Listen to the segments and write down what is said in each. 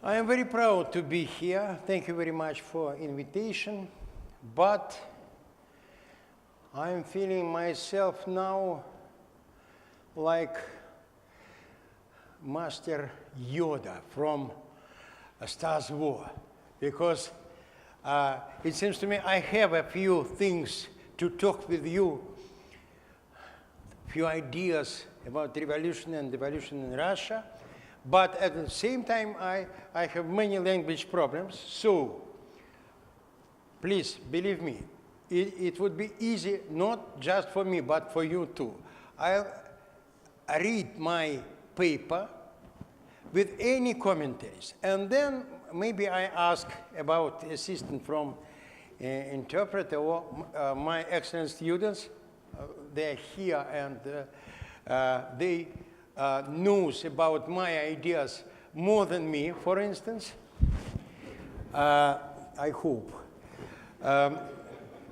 I am very proud to be here. Thank you very much for invitation. But I'm feeling myself now like Master Yoda from Star Wars, because it seems to me I have a few things to talk with you, few ideas about revolution and devolution in Russia, but at the same time I have many language problems, so please believe me, it would be easy not just for me but for you too. I'll read my paper with any commentaries, and then maybe I ask about assistance from interpreter or my excellent students. They're here and they knows about my ideas more than me, for instance. I hope.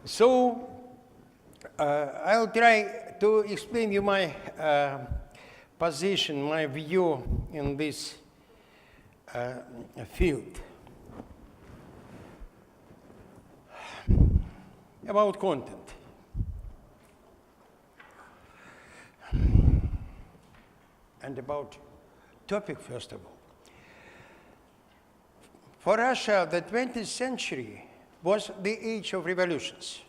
So I'll try to explain you my position, my view in this field. About content. And about topic, first of all. For Russia, the 20th century was the age of revolutions.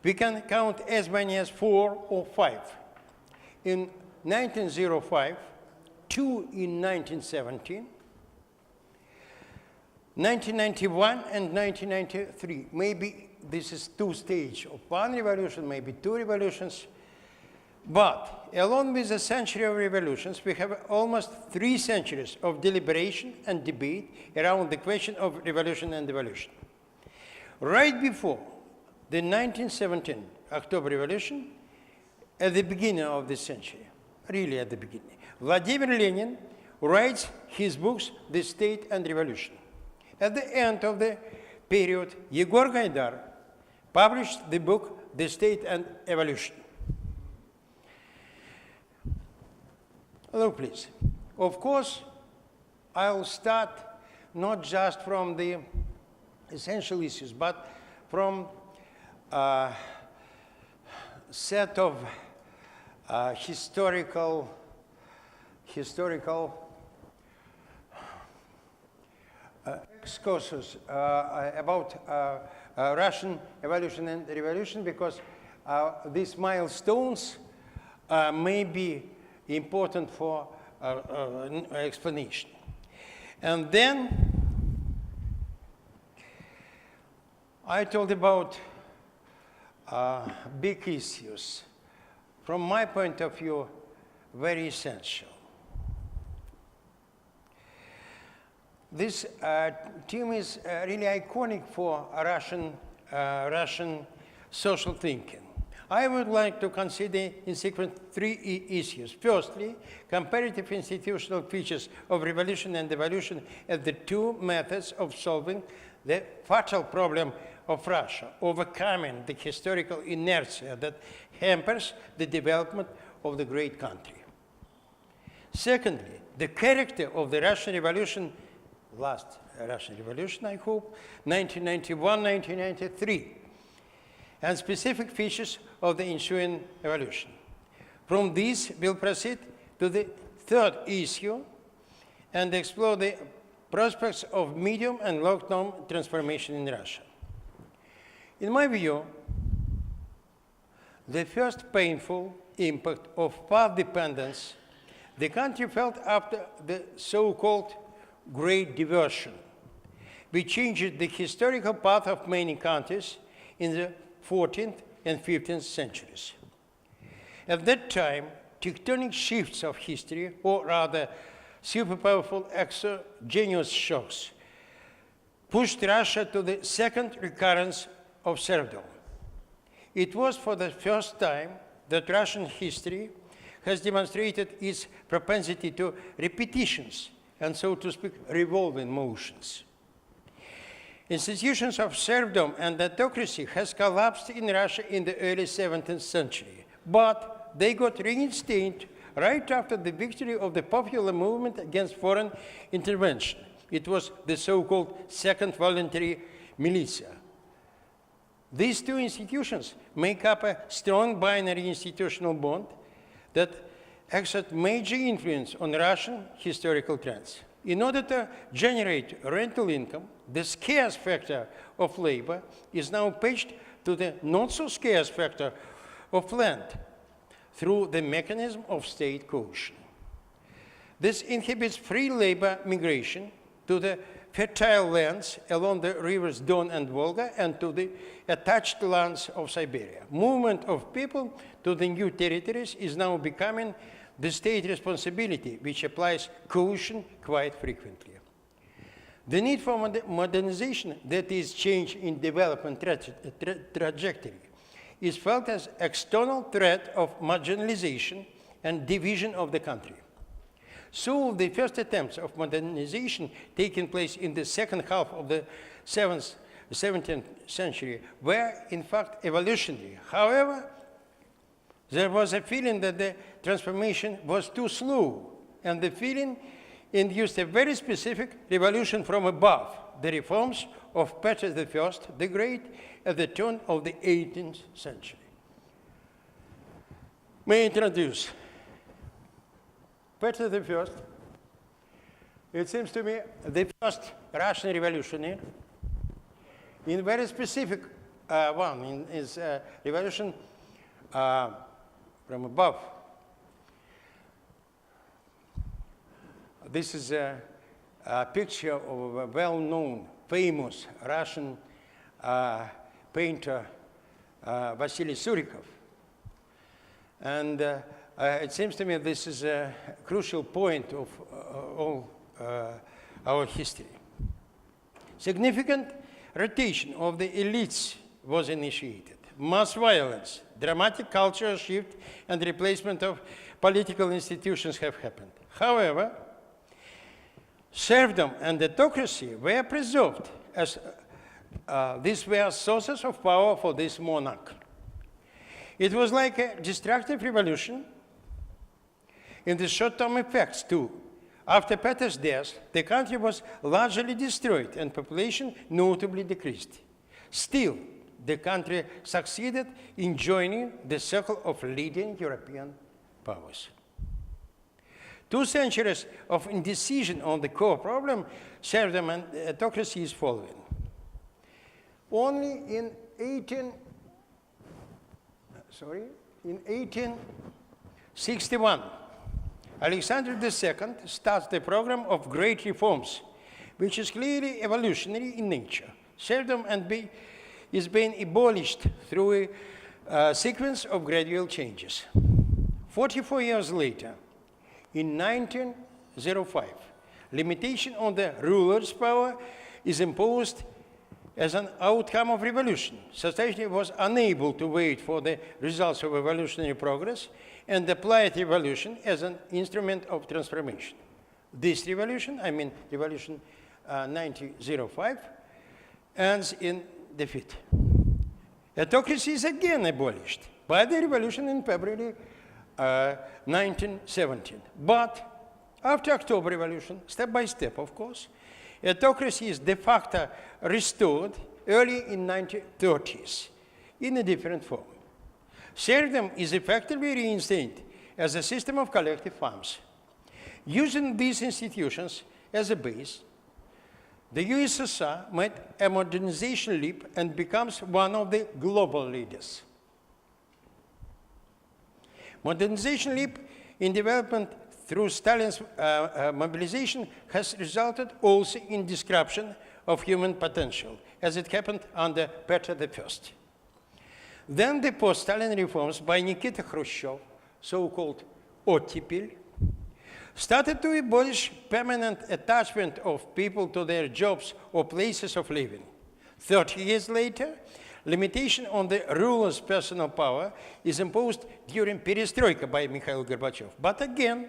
We can count as many as 4 or 5. In 1905, 2 in 1917, 1991 and 1993. Maybe this is 2 stages of 1 revolution, maybe 2 revolutions. But along with the century of revolutions, we have almost 3 centuries of deliberation and debate around the question of revolution and devolution. Right before the 1917 October Revolution, at the beginning of this century, really at the beginning, Vladimir Lenin writes his books, The State and Revolution. At the end of the period, Yegor Gaidar published the book, The State and Evolution. Look, please. Of course, I'll start not just from the essential issues, but from a set of historical excursus about Russian evolution and revolution, because these milestones may be important for explanation. And then I talked about big issues, from my point of view, very essential. This theme is really iconic for Russian social thinking. I would like to consider in sequence 3 issues. Firstly, comparative institutional features of revolution and devolution as the 2 methods of solving the fatal problem of Russia, overcoming the historical inertia that hampers the development of the great country. Secondly, the character of the Russian Revolution, last Russian Revolution, I hope, 1991-1993, and specific features of the ensuing evolution. From this, we'll proceed to the 3rd issue and explore the prospects of medium and long-term transformation in Russia. In my view, the first painful impact of path dependence the country felt after the so-called Great Diversion, which changed the historical path of many countries in the 14th and 15th centuries. At that time, tectonic shifts of history, or rather super-powerful exogenous shocks, pushed Russia to the second recurrence of serfdom. It was for the first time that Russian history has demonstrated its propensity to repetitions and, so to speak, revolving motions. Institutions of serfdom and autocracy has collapsed in Russia in the early 17th century, but they got reinstated right after the victory of the popular movement against foreign intervention It was the so-called Second Voluntary Militia. These two institutions make up a strong binary institutional bond that exert major influence on Russian historical trends. In order to generate rental income, the scarce factor of labor is now pitched to the not-so-scarce factor of land through the mechanism of state coercion. This inhibits free labor migration to the fertile lands along the rivers Don and Volga and to the attached lands of Siberia. Movement of people to the new territories is now becoming the state responsibility, which applies coercion quite frequently. The need for modernization, that is, change in development trajectory, is felt as external threat of marginalization and division of the country. So the first attempts of modernization taking place in the second half of the 17th century were in fact evolutionary. However, there was a feeling that the transformation was too slow, and the feeling induced a very specific revolution from above, the reforms of Peter I the Great at the turn of the 18th century. May I introduce Peter I, it seems to me, the first Russian revolutionary, in very specific one, in his revolution from above. This is a picture of a well-known, famous Russian painter, Vasily Surikov. And it seems to me this is a crucial point of all our history. Significant rotation of the elites was initiated. Mass violence, dramatic cultural shift, and replacement of political institutions have happened. However, serfdom and autocracy were preserved as these were sources of power for this monarch. It was like a destructive revolution in the short-term effects too. After Peter's death, the country was largely destroyed and population notably decreased. Still, the country succeeded in joining the circle of leading European powers. 2 centuries of indecision on the core problem, serfdom and autocracy, is following. Only in 1861, Alexander II starts the program of great reforms, which is clearly evolutionary in nature. Serfdom is being abolished through a sequence of gradual changes. 44 years later, in 1905, limitation on the ruler's power is imposed as an outcome of revolution. Society was unable to wait for the results of evolutionary progress and applied revolution as an instrument of transformation. This revolution, I mean revolution 1905, ends in defeat. Autocracy is again abolished by the revolution in February 1917. But after October Revolution, step by step, of course, autocracy is de facto restored early in 1930s in a different form. Serfdom is effectively reinstated as a system of collective farms. Using these institutions as a base, the USSR made a modernization leap and becomes one of the global leaders. Modernization leap in development through Stalin's mobilization has resulted also in disruption of human potential, as it happened under Peter I. Then the post-Stalin reforms by Nikita Khrushchev, so-called ottepel, started to abolish permanent attachment of people to their jobs or places of living. 30 years later, limitation on the ruler's personal power is imposed during perestroika by Mikhail Gorbachev. But again,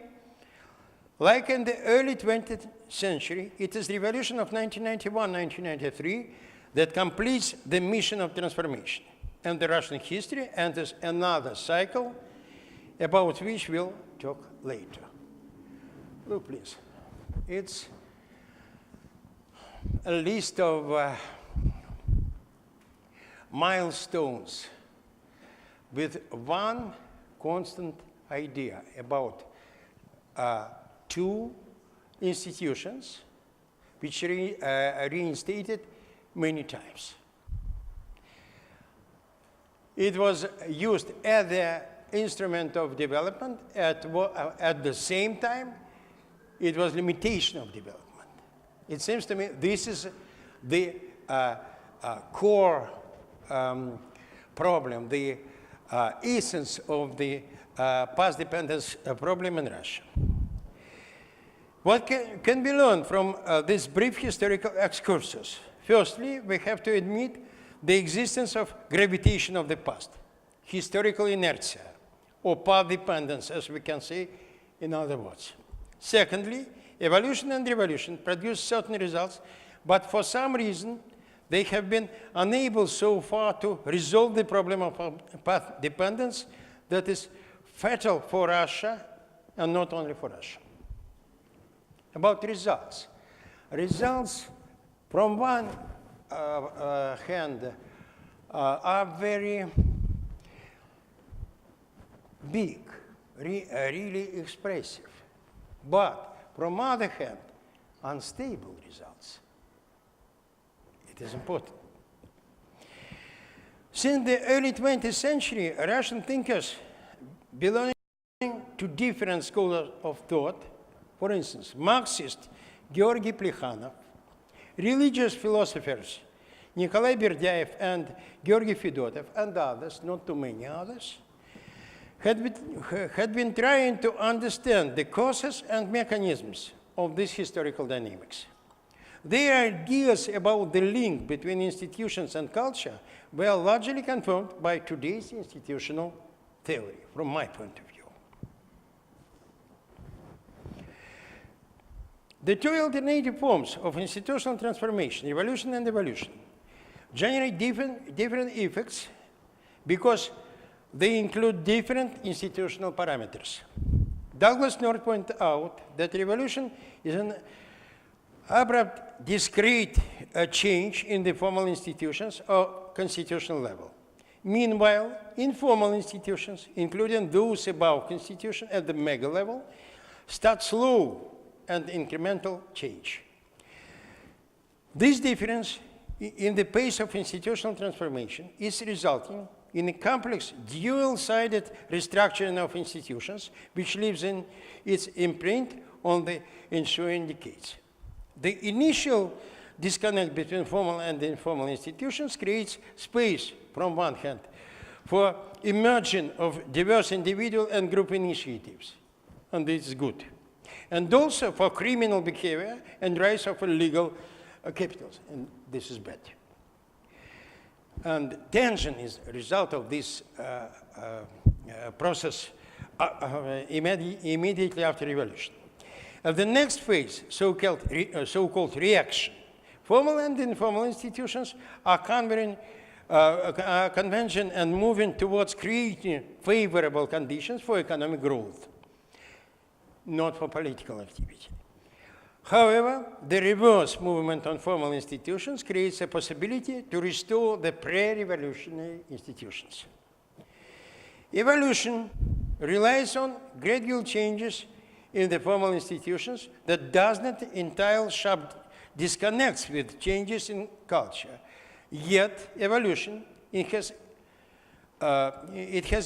like in the early 20th century, it is the revolution of 1991-1993 that completes the mission of transformation. And the Russian history enters another cycle about which we'll talk later. Look, please. It's a list of milestones with one constant idea about two institutions which are reinstated many times. It was used as the instrument of development. At the same time, it was limitation of development. It seems to me this is the core problem, the essence of the past dependence problem in Russia. What can be learned from this brief historical excursus? Firstly, we have to admit the existence of gravitation of the past, historical inertia, or path dependence, as we can say in other words. Secondly, evolution and revolution produce certain results, but for some reason, they have been unable so far to resolve the problem of path dependence that is fatal for Russia, and not only for Russia. About results. Results, from one hand, are very big, really expressive. But from other hand, unstable results. It is important. Since the early 20th century, Russian thinkers belonging to different schools of thought, for instance, Marxist Georgy Plekhanov, religious philosophers Nikolai Berdyaev and Georgy Fedotov, and others, not too many others, had been trying to understand the causes and mechanisms of these historical dynamics. Their ideas about the link between institutions and culture were largely confirmed by today's institutional theory, from my point of view. The two alternative forms of institutional transformation, evolution and evolution, generate different effects because they include different institutional parameters. Douglas North pointed out that revolution is an abrupt, discrete change in the formal institutions or constitutional level. Meanwhile, informal institutions, including those above constitution at the mega level, start slow and incremental change. This difference in the pace of institutional transformation is resulting in a complex, dual-sided restructuring of institutions, which leaves in its imprint on the ensuing decades. The initial disconnect between formal and informal institutions creates space, from one hand, for emerging of diverse individual and group initiatives, and this is good. And also for criminal behavior and rise of illegal capitals, and this is bad. And tension is a result of this process immediately after revolution. The next phase, so-called reaction. Formal and informal institutions are converging and moving towards creating favorable conditions for economic growth, not for political activity. However, the reverse movement on formal institutions creates a possibility to restore the pre-revolutionary institutions. Evolution relies on gradual changes in the formal institutions that does not entail sharp disconnects with changes in culture. Yet, evolution, it has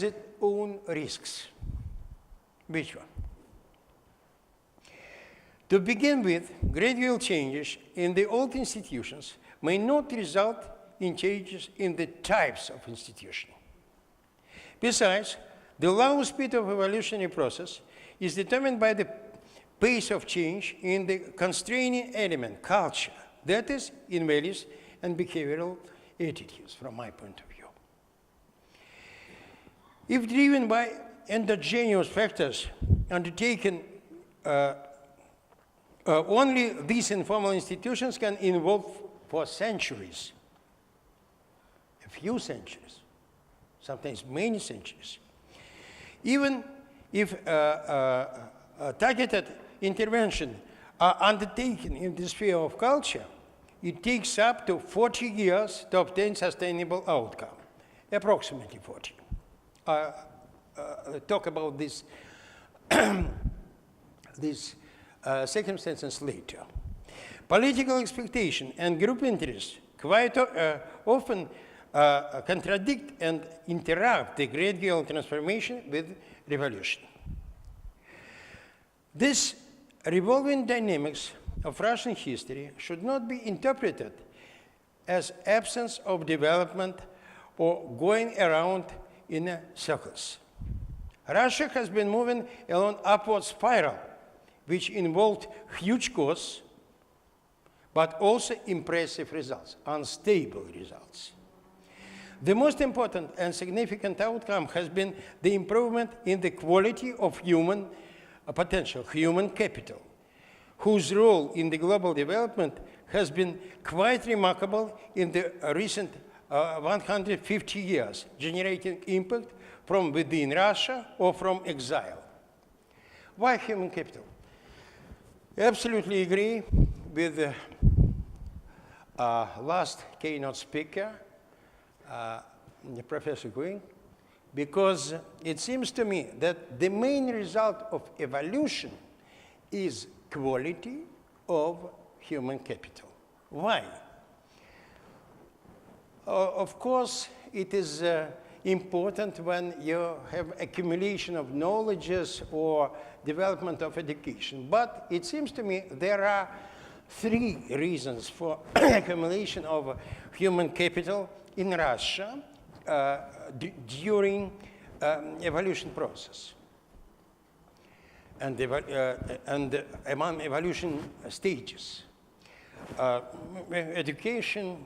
its own risks. Which one? To begin with, gradual changes in the old institutions may not result in changes in the types of institution. Besides, the low speed of evolutionary process is determined by the pace of change in the constraining element, culture, that is, in values and behavioral attitudes, from my point of view. If driven by endogenous factors undertaken only these informal institutions can evolve for centuries, a few centuries, sometimes many centuries. Even if targeted intervention are undertaken in the sphere of culture, it takes up to 40 years to obtain sustainable outcome, approximately 40. Talk about this, these circumstances later. Political expectation and group interests quite often contradict and interrupt the gradual transformation with revolution. This revolving dynamics of Russian history should not be interpreted as absence of development or going around in circles. Russia has been moving along upward spiral, which involved huge costs, but also impressive results, unstable results. The most important and significant outcome has been the improvement in the quality of human potential, human capital, whose role in the global development has been quite remarkable in the recent 150 years, generating impact from within Russia or from exile. Why human capital? I absolutely agree with the last keynote speaker, Professor Quinn, because it seems to me that the main result of evolution is quality of human capital. Why? Of course, it is important when you have accumulation of knowledges or development of education. But it seems to me there are three reasons for accumulation of human capital in Russia during evolution process and among evolution stages. Education,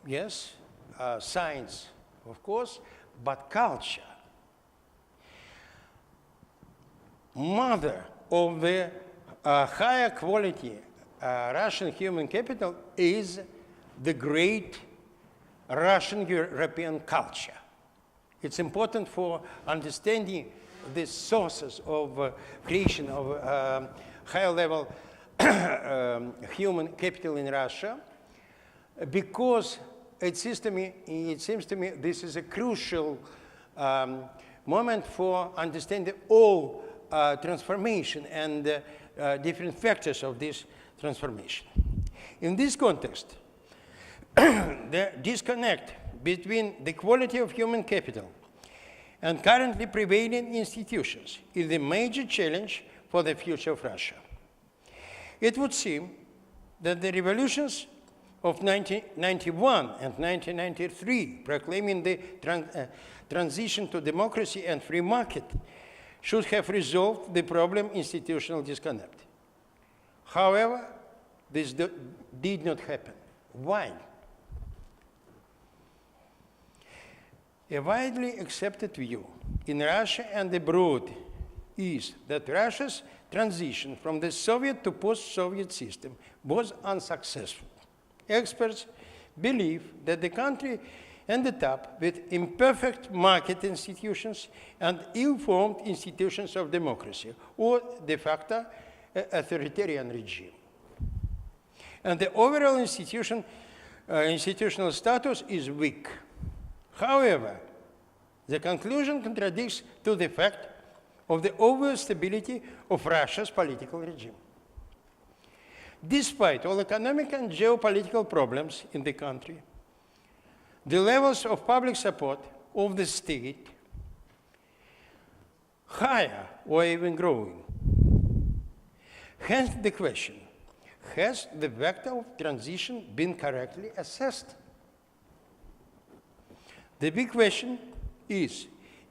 yes, science, of course, but culture. Mother of the higher quality Russian human capital is the great Russian European culture. It's important for understanding the sources of creation of higher level human capital in Russia, because it seems to me this is a crucial moment for understanding all transformation and different factors of this transformation. In this context, the disconnect between the quality of human capital and currently prevailing institutions is the major challenge for the future of Russia. It would seem that the revolutions of 1991 and 1993, proclaiming the transition to democracy and free market, should have resolved the problem institutional disconnect. However, this did not happen. Why? A widely accepted view in Russia and abroad is that Russia's transition from the Soviet to post-Soviet system was unsuccessful. Experts believe that the country ended up with imperfect market institutions and ill-formed institutions of democracy, or de facto authoritarian regime. And the overall institutional status is weak. However, the conclusion contradicts to the fact of the overall stability of Russia's political regime. Despite all economic and geopolitical problems in the country, the levels of public support of the state higher or even growing. Hence the question, has the vector of transition been correctly assessed? The big question is,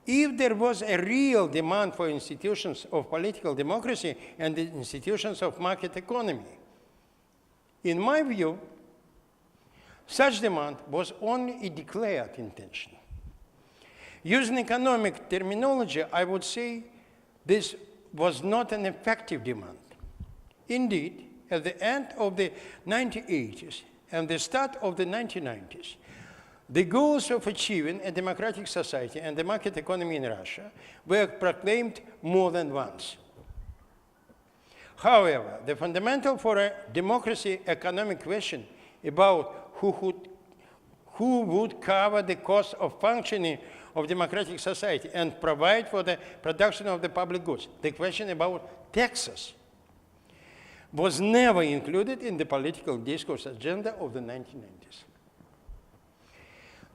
if there was a real demand for institutions of political democracy and the institutions of market economy, in my view, such demand was only a declared intention. Using economic terminology, I would say this was not an effective demand. Indeed, at the end of the 1980s and the start of the 1990s, the goals of achieving a democratic society and the market economy in Russia were proclaimed more than once. However, the fundamental for a democracy economic question about who would cover the cost of functioning of democratic society and provide for the production of the public goods. The question about taxes was never included in the political discourse agenda of the 1990s.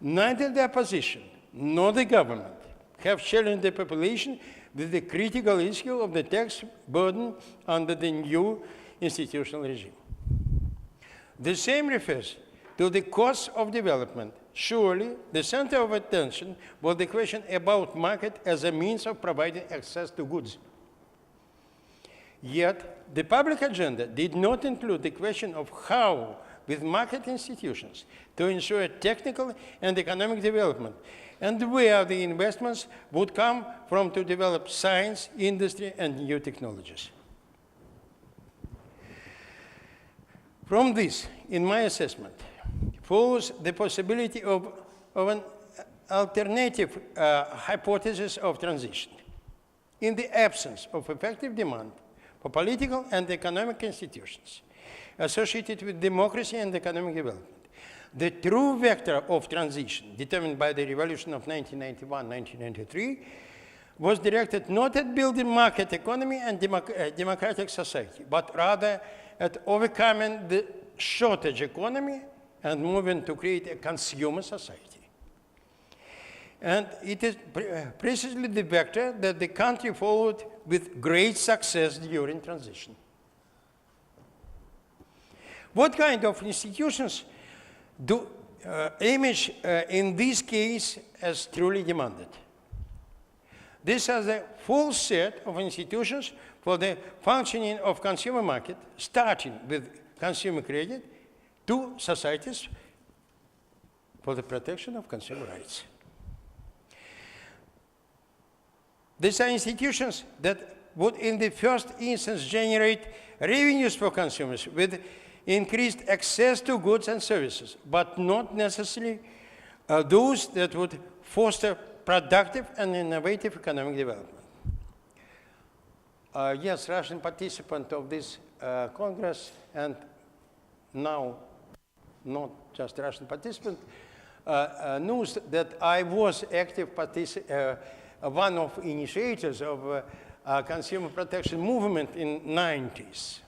Neither the opposition nor the government have challenged the population with the critical issue of the tax burden under the new institutional regime. The same refers to the cost of development. Surely, the center of attention was the question about market as a means of providing access to goods. Yet, the public agenda did not include the question of how, with market institutions, to ensure technical and economic development, and where the investments would come from to develop science, industry, and new technologies. From this, in my assessment, follows the possibility of an alternative hypothesis of transition. In the absence of effective demand for political and economic institutions associated with democracy and economic development, the true vector of transition, determined by the revolution of 1991-1993, was directed not at building market economy and democratic society, but rather at overcoming the shortage economy and moving to create a consumer society. And it is precisely the vector that the country followed with great success during transition. What kind of institutions do image in this case as truly demanded? This has a full set of institutions for the functioning of consumer market, starting with consumer credit to societies for the protection of consumer rights. These are institutions that would in the first instance generate revenues for consumers with increased access to goods and services, but not necessarily those that would foster productive and innovative economic development. Yes, Russian participant of this Congress, and now not just Russian participant, knows that I was active one of initiators of consumer protection movement in 90s.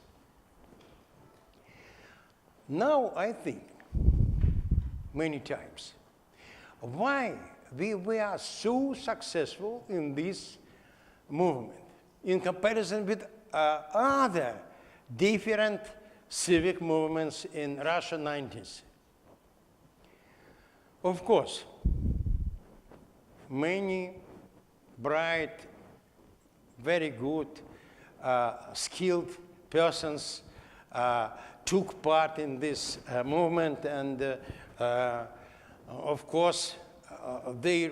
Now I think many times why we were so successful in this movement in comparison with other different civic movements in Russia 90s. Of course, many bright, very good, skilled persons took part in this movement, and of course, their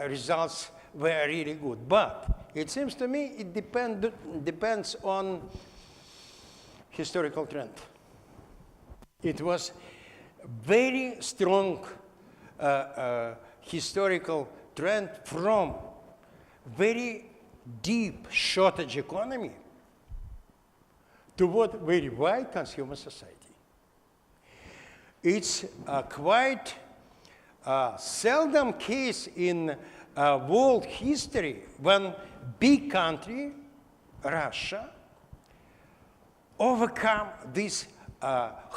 results were really good. But it seems to me it depends on historical trend. It was very strong historical trend from very deep shortage economy toward very wide consumer society. It's quite seldom case in world history when big country, Russia, overcome this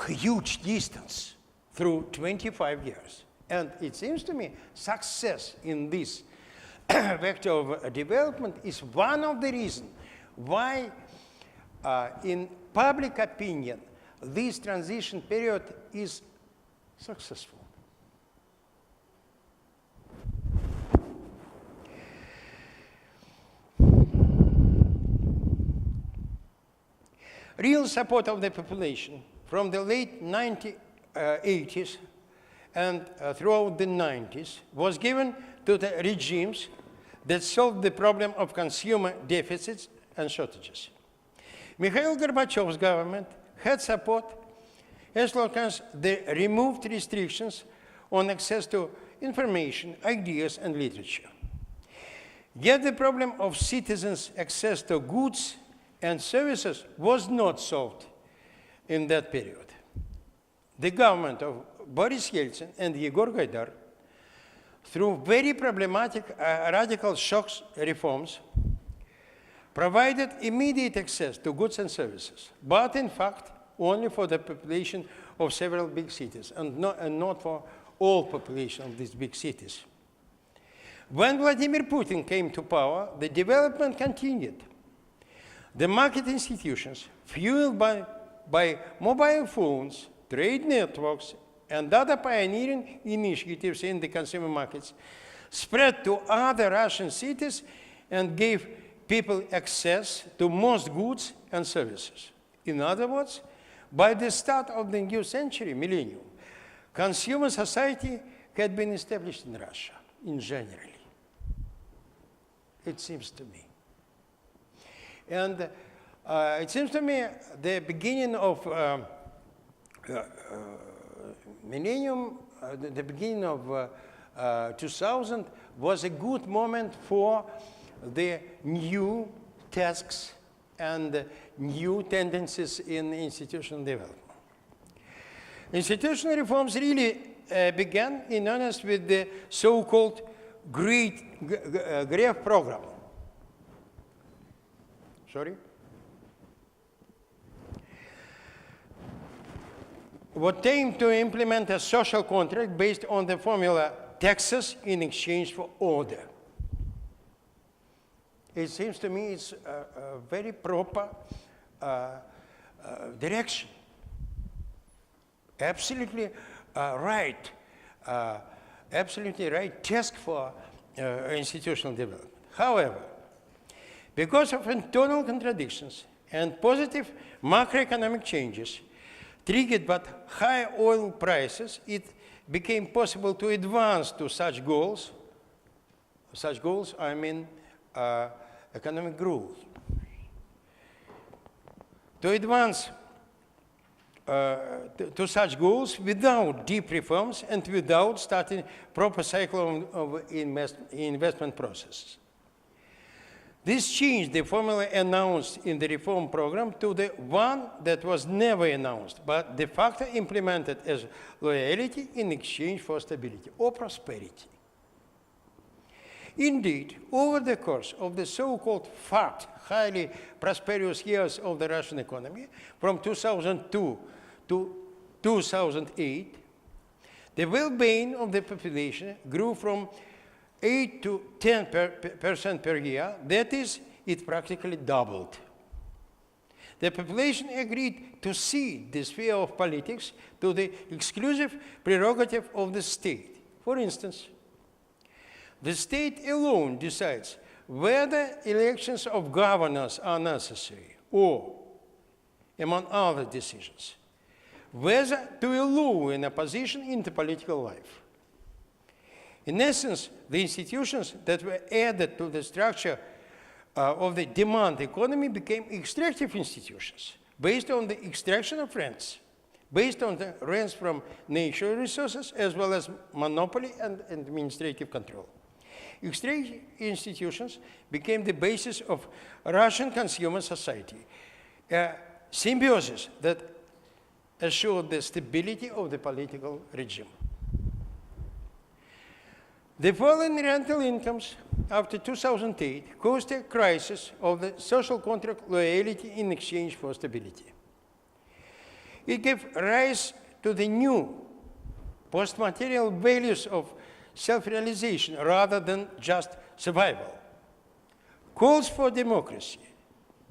huge distance through 25 years. And it seems to me success in this vector of development is one of the reasons why in public opinion this transition period is successful. Real support of the population from the late 1980s and throughout the 90s was given to the regimes that solved the problem of consumer deficits and shortages. Mikhail Gorbachev's government had support as long as they removed restrictions on access to information, ideas, and literature. Yet the problem of citizens' access to goods and services was not solved in that period. the government of Boris Yeltsin and Yegor Gaidar, through very problematic radical shocks reforms, provided immediate access to goods and services, but in fact only for the population of several big cities and not for all population of these big cities. When Vladimir Putin came to power, the development continued. The market institutions, fueled by mobile phones, trade networks, and other pioneering initiatives in the consumer markets, spread to other Russian cities and gave people access to most goods and services. In other words, by the start of the new century, millennium, consumer society had been established in Russia, in general. It seems to me. And it seems to me the beginning of millennium, the beginning of 2000 was a good moment for the new tasks and new tendencies in institutional development. Institutional reforms really began in earnest with the so-called Great program. Sorry? What aimed to implement a social contract based on the formula taxes in exchange for order. It seems to me it's a very proper direction. Absolutely right. Absolutely right task for institutional development. However, because of internal contradictions and positive macroeconomic changes triggered by high oil prices, it became possible to advance to such goals. Such goals, I mean economic growth. To advance to such goals without deep reforms and without starting proper cycle of investment processes. This changed the formula announced in the reform program to the one that was never announced, but de facto implemented as loyalty in exchange for stability or prosperity. Indeed, over the course of the so-called highly prosperous years of the Russian economy, from 2002 to 2008, the well-being of the population grew from 8 to 10% per year. That is, it practically doubled. The population agreed to cede the sphere of politics to the exclusive prerogative of the state. For instance, the state alone decides whether elections of governors are necessary or, among other decisions, whether to allow an opposition into political life. In essence, the institutions that were added to the structure of the demand economy became extractive institutions, based on the extraction of rents, based on the rents from natural resources, as well as monopoly and administrative control. Extractive institutions became the basis of Russian consumer society, a symbiosis that assured the stability of the political regime. The falling rental incomes after 2008 caused a crisis of the social contract loyalty in exchange for stability. It gave rise to the new post-material values of self-realization rather than just survival. Calls for democracy,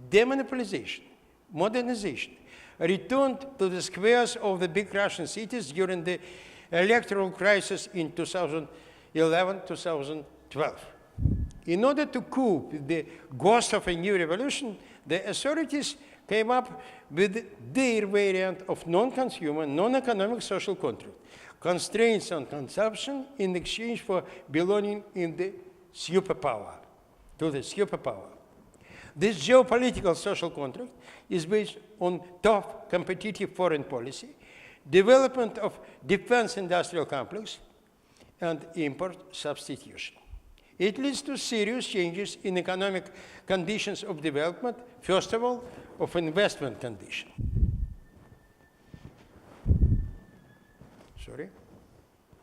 demonopolization, modernization returned to the squares of the big Russian cities during the electoral crisis in 2011-2012. In order to cope with the ghost of a new revolution, the authorities came up with their variant of non-consumer, non-economic social contract, constraints on consumption in exchange for belonging in the superpower, to the superpower. This geopolitical social contract is based on tough competitive foreign policy, development of defense industrial complex, and import substitution. It leads to serious changes in economic conditions of development, first of all, of investment condition. Sorry.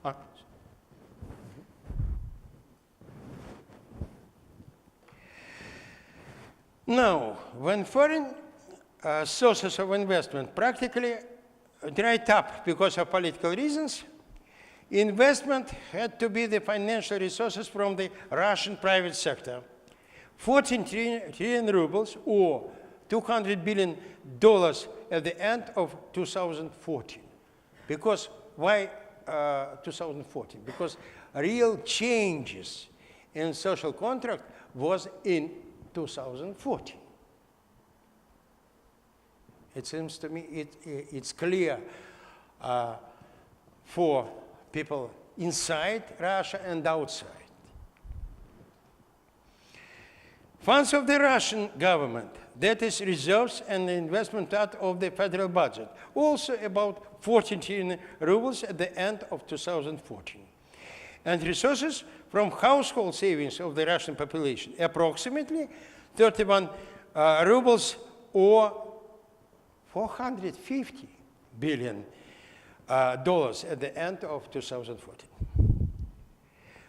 Ah. Now, when foreign sources of investment practically dried up because of political reasons, investment had to be the financial resources from the Russian private sector. 14 trillion rubles, or $200 billion at the end of 2014. Because why 2014? Because real changes in social contract was in 2014. It seems to me it's clear for people inside Russia and outside. Funds of the Russian government, that is reserves and the investment out of the federal budget, also about 14 trillion rubles at the end of 2014. And resources from household savings of the Russian population, approximately 31 rubles or $450 billion at the end of 2014.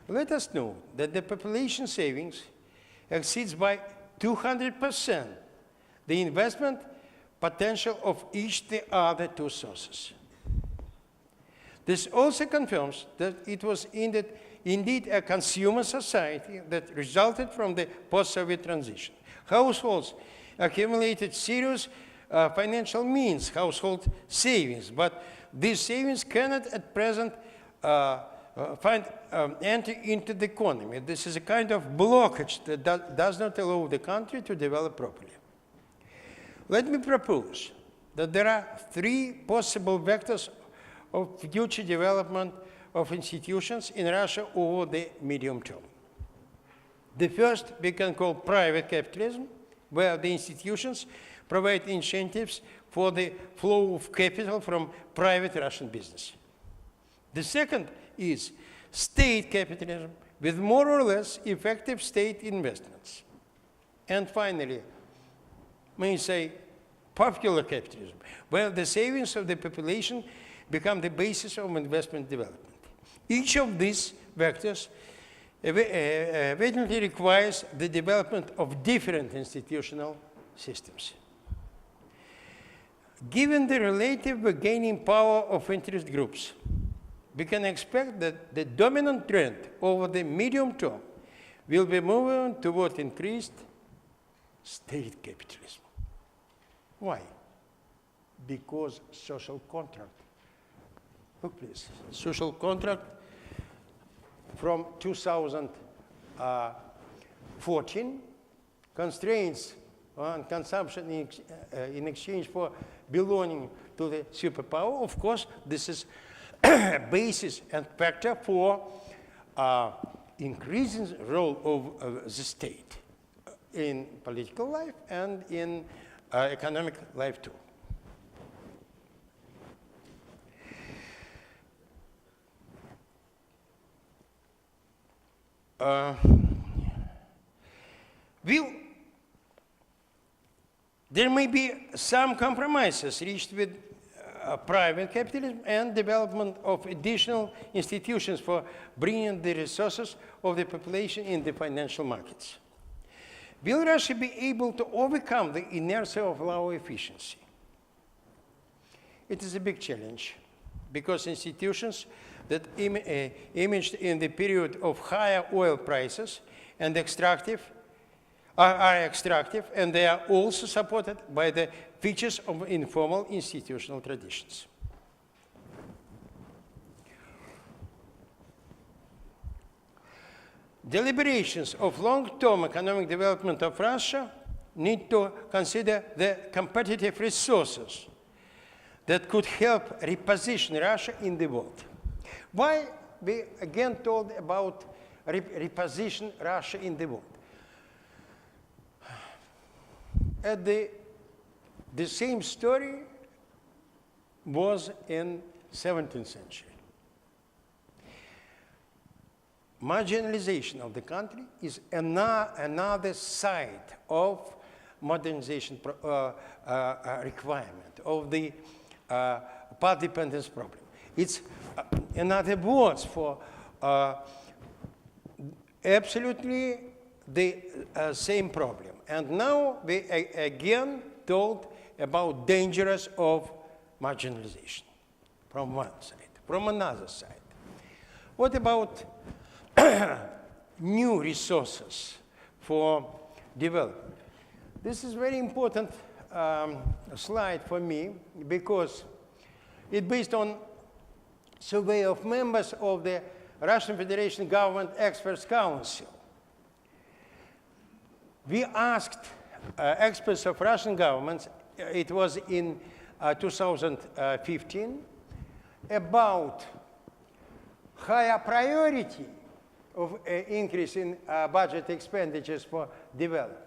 Let us know that the population savings exceeds by 200% the investment potential of each the other two sources. This also confirms that it was indeed a consumer society that resulted from the post-Soviet transition. Households accumulated serious financial means, household savings, but these savings cannot at present find entry into the economy. This is a kind of blockage that does not allow the country to develop properly. Let me propose that there are three possible vectors of future development of institutions in Russia over the medium term. The first we can call private capitalism, where the institutions provide incentives for the flow of capital from private Russian business. The second is state capitalism with more or less effective state investments. And finally, may I say, popular capitalism, where the savings of the population become the basis of investment development. Each of these vectors evidently requires the development of different institutional systems. Given the relative bargaining power of interest groups, we can expect that the dominant trend over the medium term will be moving toward increased state capitalism. Why? Because social contract. Look, please. Social contract from 2014 constraints on consumption in exchange for belonging to the superpower. Of course, this is a basis and factor for increasing the role of the state in political life and in economic life too. There may be some compromises reached with private capitalism and development of additional institutions for bringing the resources of the population in the financial markets. Will Russia be able to overcome the inertia of low efficiency? It is a big challenge because institutions that imaged in the period of higher oil prices and are extractive, and they are also supported by the features of informal institutional traditions. Deliberations of long-term economic development of Russia need to consider the competitive resources that could help reposition Russia in the world. Why we again told about reposition Russia in the world? At the same story was in 17th century. Marginalization of the country is another side of modernization requirement of the part dependence problem. It's another words for absolutely the same problem. And now we again told about dangers of marginalization from one side. From another side, what about new resources for development? This is very important slide for me because it's based on survey of members of the Russian Federation Government Experts Council. We asked experts of Russian governments, it was in 2015, about higher priority of increase in budget expenditures for development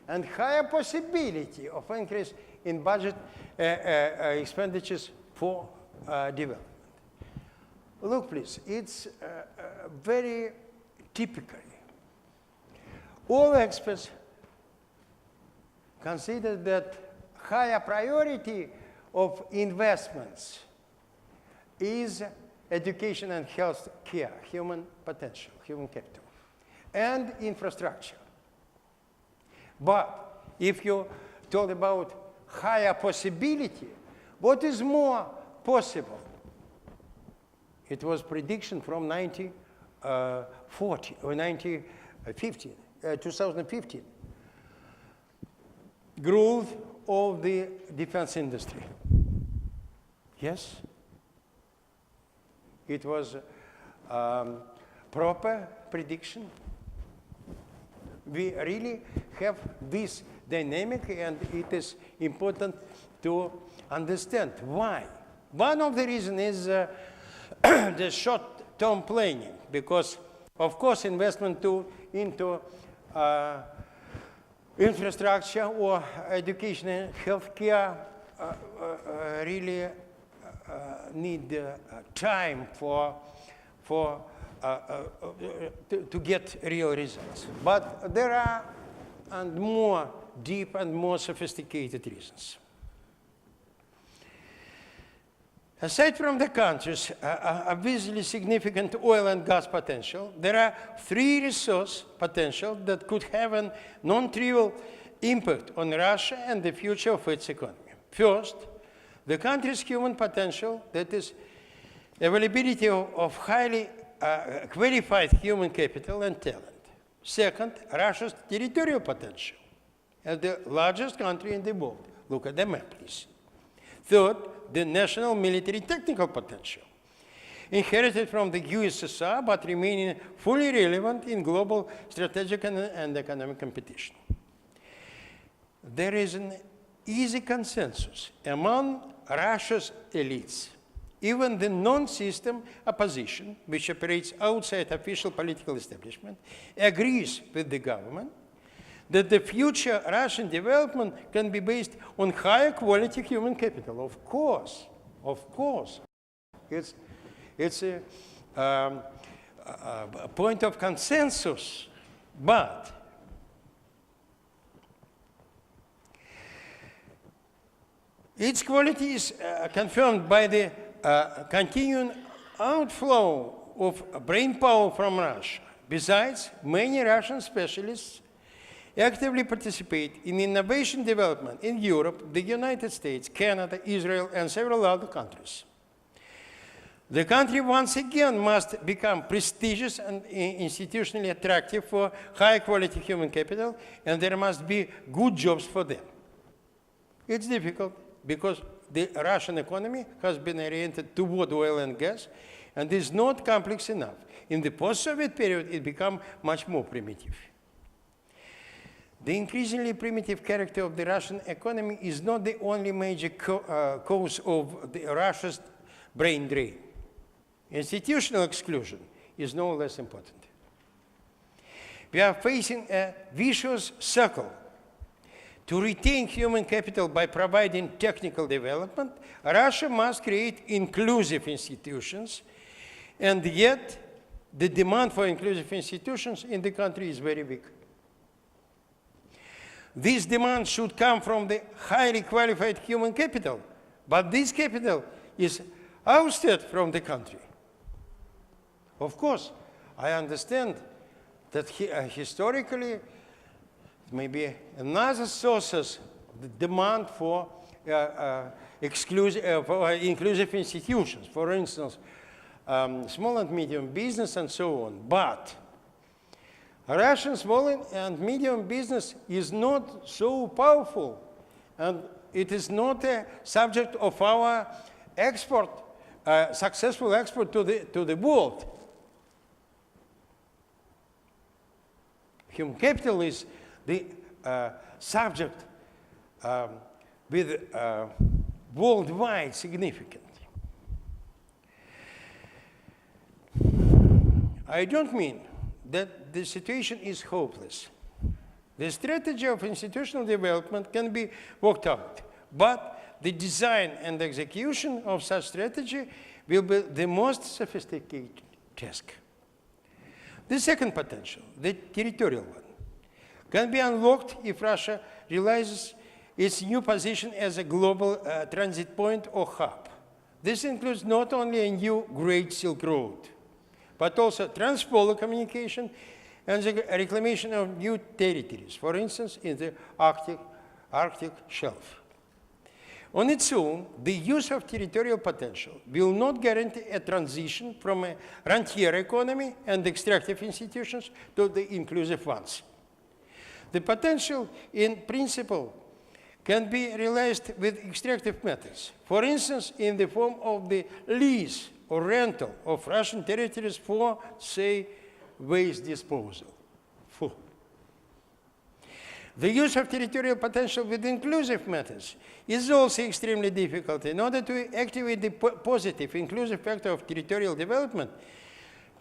and higher possibility of increase in budget expenditures for development. Look, please, it's very typical. All experts consider that higher priority of investments is education and health care, human potential, human capital, and infrastructure. But if you talk about higher possibility, what is more possible? It was prediction from 2015. Growth of the defense industry. Yes? It was proper prediction. We really have this dynamic, and it is important to understand why. One of the reasons is the short-term planning, because, of course, investment into infrastructure or education and healthcare really need time to get real results. But there are more deep and more sophisticated reasons. Aside from the country's obviously significant oil and gas potential, there are three resource potential that could have a non-trivial impact on Russia and the future of its economy. First, the country's human potential, that is, availability of highly qualified human capital and talent. Second, Russia's territorial potential, as the largest country in the world. Look at the map, please. Third, the national military technical potential, inherited from the USSR, but remaining fully relevant in global strategic and economic competition. There is an easy consensus among Russia's elites, even the non-system opposition, which operates outside official political establishment, agrees with the government that the future Russian development can be based on higher quality human capital. Of course. It's a point of consensus, but its quality is confirmed by the continuing outflow of brain power from Russia. Besides, many Russian specialists actively participate in innovation development in Europe, the United States, Canada, Israel, and several other countries. The country once again must become prestigious and institutionally attractive for high-quality human capital, and there must be good jobs for them. It's difficult because the Russian economy has been oriented toward oil and gas, and is not complex enough. In the post-Soviet period, it became much more primitive. The increasingly primitive character of the Russian economy is not the only major cause of Russia's brain drain. Institutional exclusion is no less important. We are facing a vicious circle. To retain human capital by providing technical development, Russia must create inclusive institutions, and yet the demand for inclusive institutions in the country is very big. This demand should come from the highly qualified human capital, but this capital is ousted from the country. Of course, I understand that historically, maybe another sources the demand for inclusive institutions, for instance, small and medium business and so on. But Russian small and medium business is not so powerful, and it is not a subject of our export, successful export to the world. Human capital is the subject with worldwide significance. I don't mean that the situation is hopeless. The strategy of institutional development can be worked out, but the design and execution of such strategy will be the most sophisticated task. The second potential, the territorial one, can be unlocked if Russia realizes its new position as a global transit point or hub. This includes not only a new Great Silk Road, but also transpolar communication and the reclamation of new territories, for instance, in the Arctic shelf. On its own, the use of territorial potential will not guarantee a transition from a rentier economy and extractive institutions to the inclusive ones. The potential, in principle, can be realized with extractive methods, for instance, in the form of the lease or rental of Russian territories for, say, waste disposal. The use of territorial potential with inclusive methods is also extremely difficult. In order to activate the positive, inclusive factor of territorial development,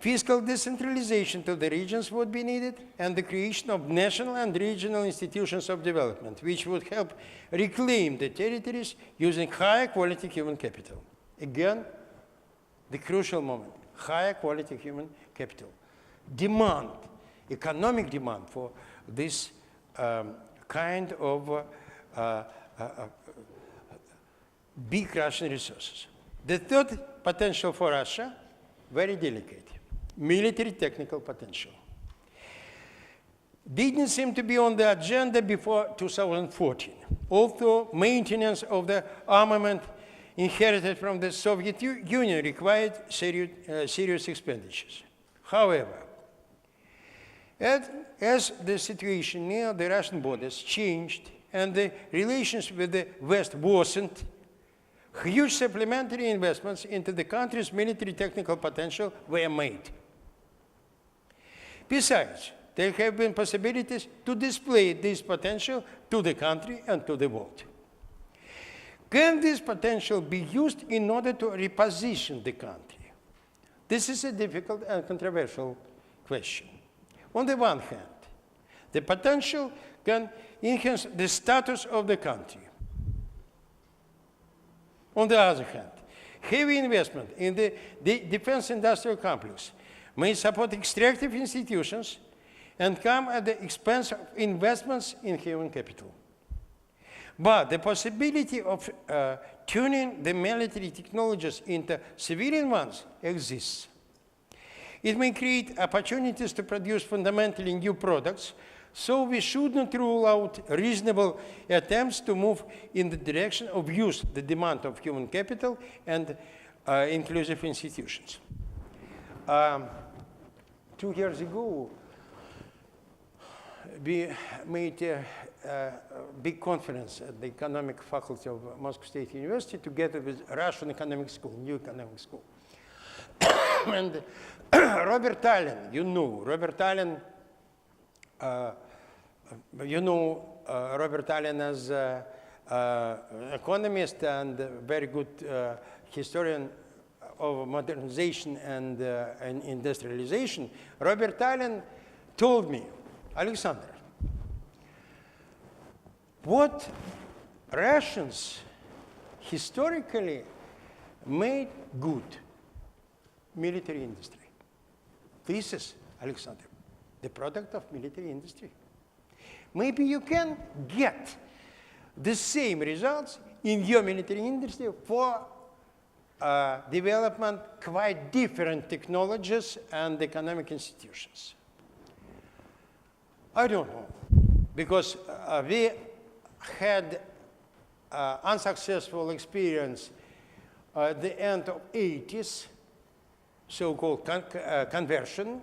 fiscal decentralization to the regions would be needed, and the creation of national and regional institutions of development, which would help reclaim the territories using higher quality human capital. Again, the crucial moment, higher quality human capital. Demand, economic demand for this kind of big Russian resources. The third potential for Russia, very delicate, military technical potential. Didn't seem to be on the agenda before 2014, although maintenance of the armament inherited from the Soviet Union required serious expenditures. However, as the situation near the Russian borders changed and the relations with the West worsened, huge supplementary investments into the country's military technical potential were made. Besides, there have been possibilities to display this potential to the country and to the world. Can this potential be used in order to reposition the country? This is a difficult and controversial question. On the one hand, the potential can enhance the status of the country. On the other hand, heavy investment in the defense industrial complex may support extractive institutions and come at the expense of investments in human capital. But the possibility of tuning the military technologies into civilian ones exists. It may create opportunities to produce fundamentally new products, so we should not rule out reasonable attempts to move in the direction of use the demand of human capital and inclusive institutions. 2 years ago, we made a big conference at the economic faculty of Moscow State University together with Russian economic school, new economic school. And Robert Allen, Robert Allen, Robert Allen as economist and a very good historian of modernization and industrialization. Robert Allen told me, Alexander, what Russians historically made good military industry. This is, Alexander, the product of military industry. Maybe you can get the same results in your military industry for development quite different technologies and economic institutions. I don't know, because we had unsuccessful experience at the end of 80s, so-called conversion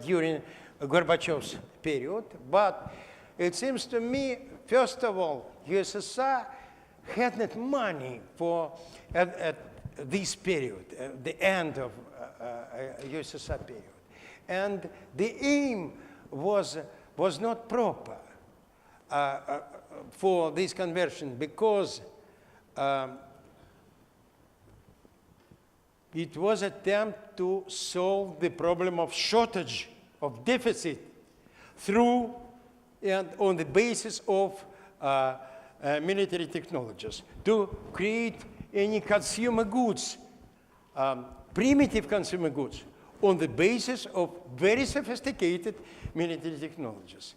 during Gorbachev's period. But it seems to me, first of all, USSR had not money for at this period, the end of USSR period. And the aim was not proper for this conversion, because it was an attempt to solve the problem of shortage, of deficit, through and on the basis of military technologies, to create any consumer goods, primitive consumer goods, on the basis of very sophisticated military technologies.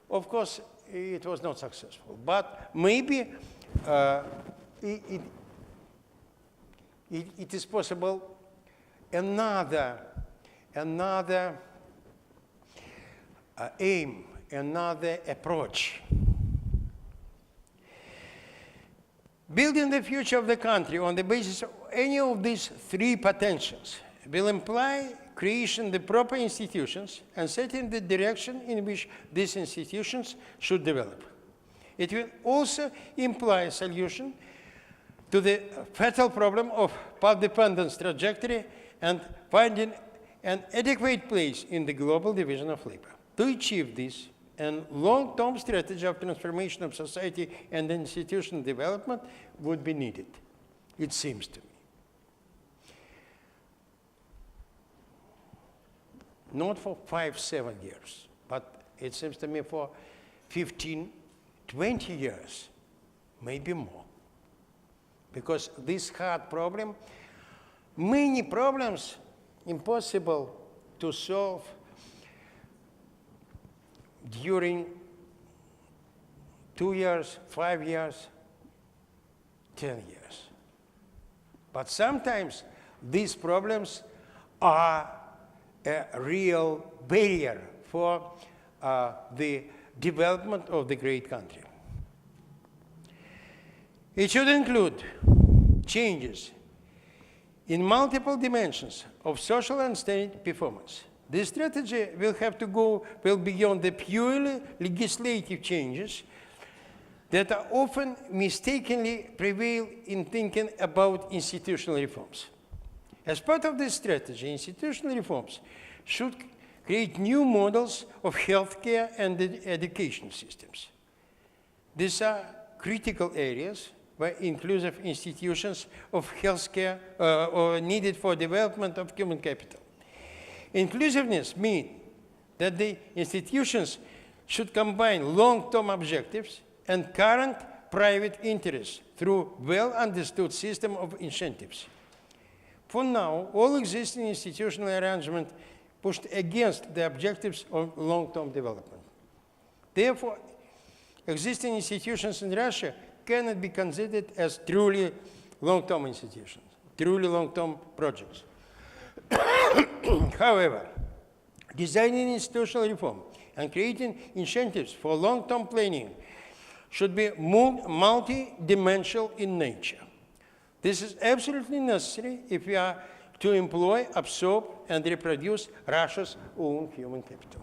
Of course, it was not successful, but maybe it is possible another aim, another approach. Building the future of the country on the basis of any of these three potentials will imply creation of the proper institutions and setting the direction in which these institutions should develop. It will also imply a solution to the fatal problem of path dependence trajectory and finding an adequate place in the global division of labor. To achieve this, a long-term strategy of transformation of society and institutional development would be needed, it seems to me. Not for 5-7 years, but it seems to me for 15-20 years, maybe more. Because this hard problem, many problems impossible to solve during 2 years, 5 years, 10 years. But sometimes these problems are a real barrier for the development of the great country. It should include changes in multiple dimensions of social and state performance. This strategy will have to go well beyond the purely legislative changes that are often mistakenly prevail in thinking about institutional reforms. As part of this strategy, institutional reforms should create new models of healthcare and education systems. These are critical areas where inclusive institutions of healthcare are needed for development of human capital. Inclusiveness means that the institutions should combine long-term objectives and current private interests through well-understood system of incentives. For now, all existing institutional arrangements pushed against the objectives of long-term development. Therefore, existing institutions in Russia cannot be considered as truly long-term institutions, truly long-term projects. However, designing institutional reform and creating incentives for long-term planning should be multi-dimensional in nature. This is absolutely necessary if we are to employ, absorb, and reproduce Russia's own human capital.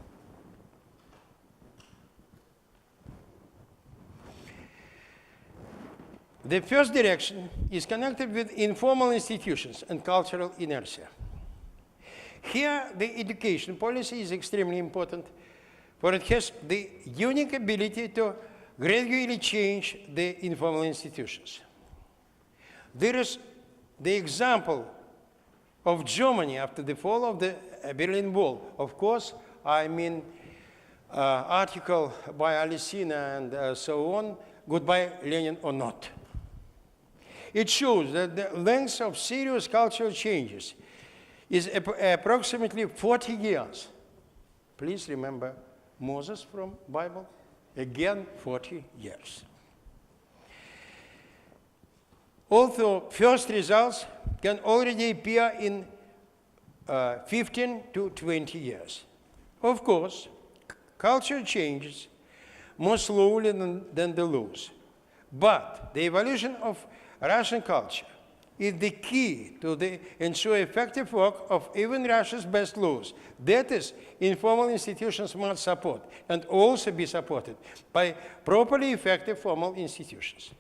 The first direction is connected with informal institutions and cultural inertia. Here, the education policy is extremely important, for it has the unique ability to gradually change the informal institutions. There is the example of Germany after the fall of the Berlin Wall. Of course, I mean article by Alesina and so on, Goodbye Lenin or Not. It shows that the length of serious cultural changes is approximately 40 years. Please remember Moses from Bible, again 40 years. Although first results can already appear in 15 to 20 years. Of course, culture changes more slowly than the laws. But the evolution of Russian culture is the key to the ensure effective work of even Russia's best laws. That is, informal institutions must support and also be supported by properly effective formal institutions.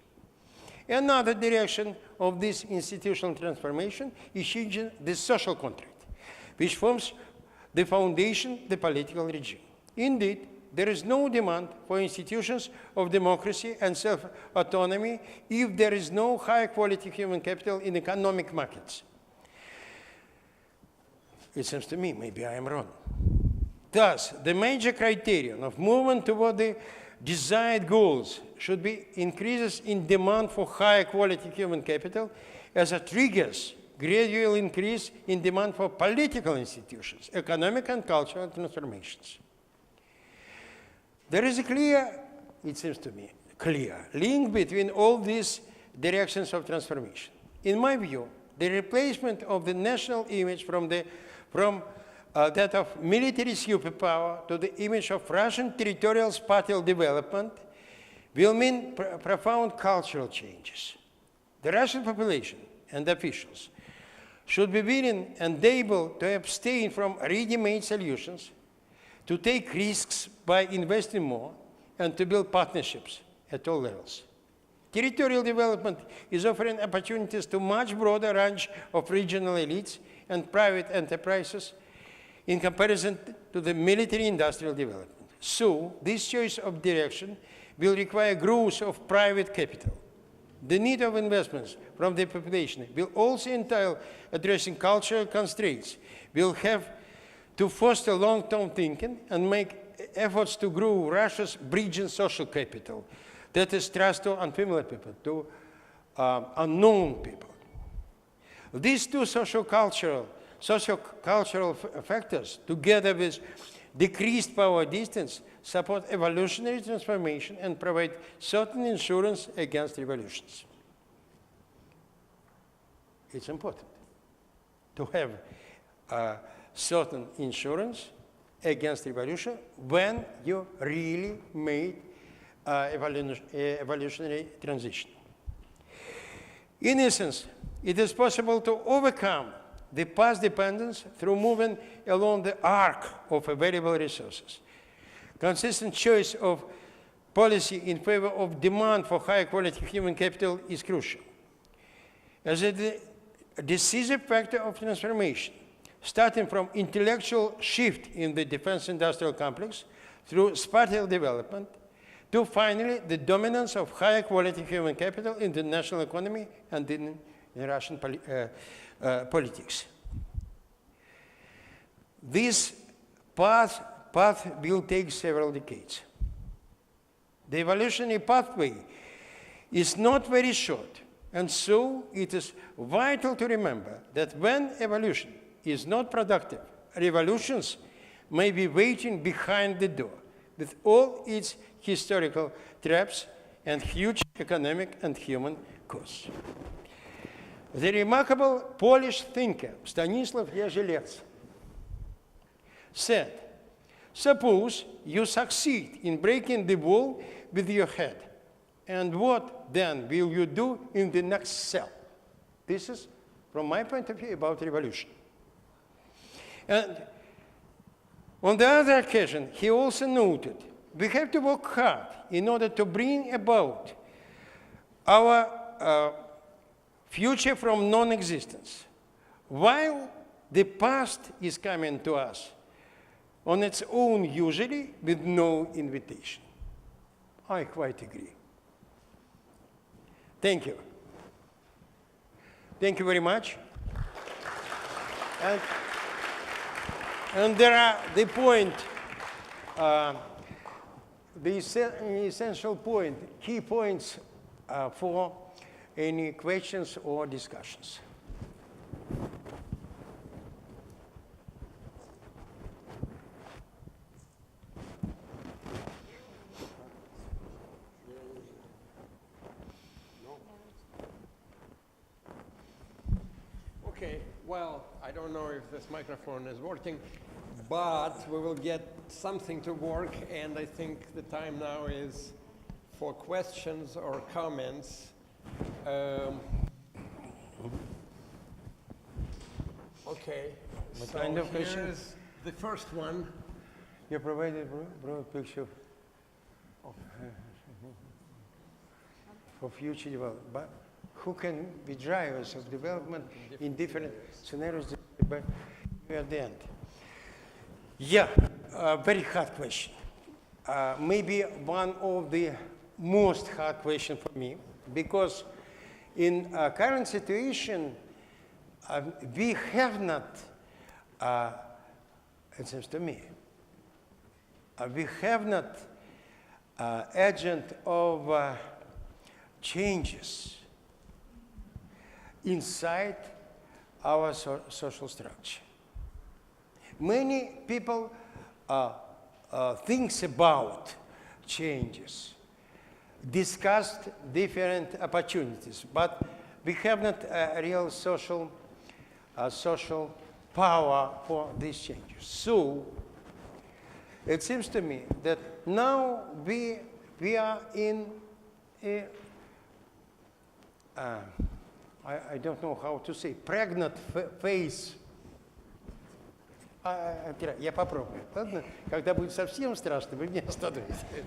Another direction of this institutional transformation is changing the social contract, which forms the foundation of the political regime. Indeed, there is no demand for institutions of democracy and self-autonomy if there is no high-quality human capital in economic markets. It seems to me, maybe I am wrong. Thus, the major criterion of movement toward the desired goals should be increases in demand for high-quality human capital as it triggers gradual increase in demand for political institutions, economic and cultural transformations. There is a clear, it seems to me, clear link between all these directions of transformation. In my view, the replacement of the national image from that of military superpower to the image of Russian territorial spatial development will mean profound cultural changes. The Russian population and officials should be willing and able to abstain from ready-made solutions, to take risks by investing more, and to build partnerships at all levels. Territorial development is offering opportunities to much broader range of regional elites and private enterprises in comparison to the military-industrial development. So, this choice of direction will require growth of private capital. The need of investments from the population will also entail addressing cultural constraints, will have to foster long-term thinking and make efforts to grow Russia's bridging social capital, that is trust to unfamiliar people, to unknown people. These two social-cultural factors, together with decreased power distance, support evolutionary transformation and provide certain insurance against revolutions. It's important to have certain insurance against revolution when you really made evolutionary transition. In essence, it is possible to overcome the past dependence through moving along the arc of available resources. Consistent choice of policy in favor of demand for high-quality human capital is crucial. As a decisive factor of transformation, starting from intellectual shift in the defense-industrial complex through spatial development, to finally the dominance of high-quality human capital in the national economy and in Russian politics. This path will take several decades. The evolutionary pathway is not very short, and so it is vital to remember that when evolution is not productive, revolutions may be waiting behind the door with all its historical traps and huge economic and human costs. The remarkable Polish thinker Stanisław Jerzy said, "Suppose you succeed in breaking the wall with your head, and what then will you do in the next cell?" This is, from my point of view, about revolution. And on the other occasion, he also noted, we have to work hard in order to bring about our future from non-existence, while the past is coming to us on its own, usually with no invitation. I quite agree. Thank you. Thank you very much. And there are the point, the essential point, key points for any questions or discussions. Okay, well, I don't know if this microphone is working, but we will get something to work, and I think the time now is for questions or comments. Okay, What so kind of question? here's the first one. You provided a picture for future development, but who can be drivers of development in different scenarios by at the end? Yeah, very hard question. Maybe one of the most hard question for me, because in current situation, we have not, it seems to me, we have not agent of changes inside our social structure. Many people thinks about changes, discussed different opportunities, but we have not a real social power for these changes. So it seems to me that now we are in a, I don't know how to say, pregnant phase. Я попробую, ладно? Когда будет совсем страшно, вы меня остановите.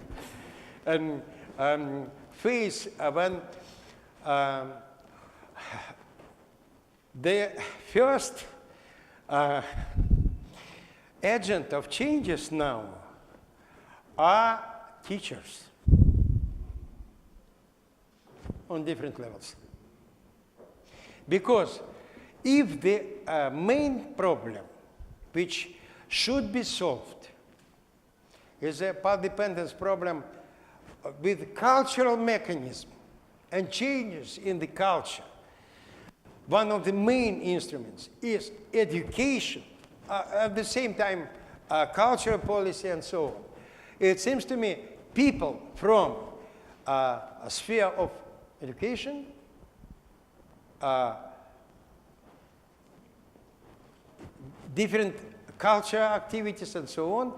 Phase when the first agent of changes now are teachers on different levels. Because if the main problem which should be solved is a path dependence problem with cultural mechanism and changes in the culture, one of the main instruments is education, at the same time cultural policy and so on. It seems to me people from a sphere of education, different culture activities and so on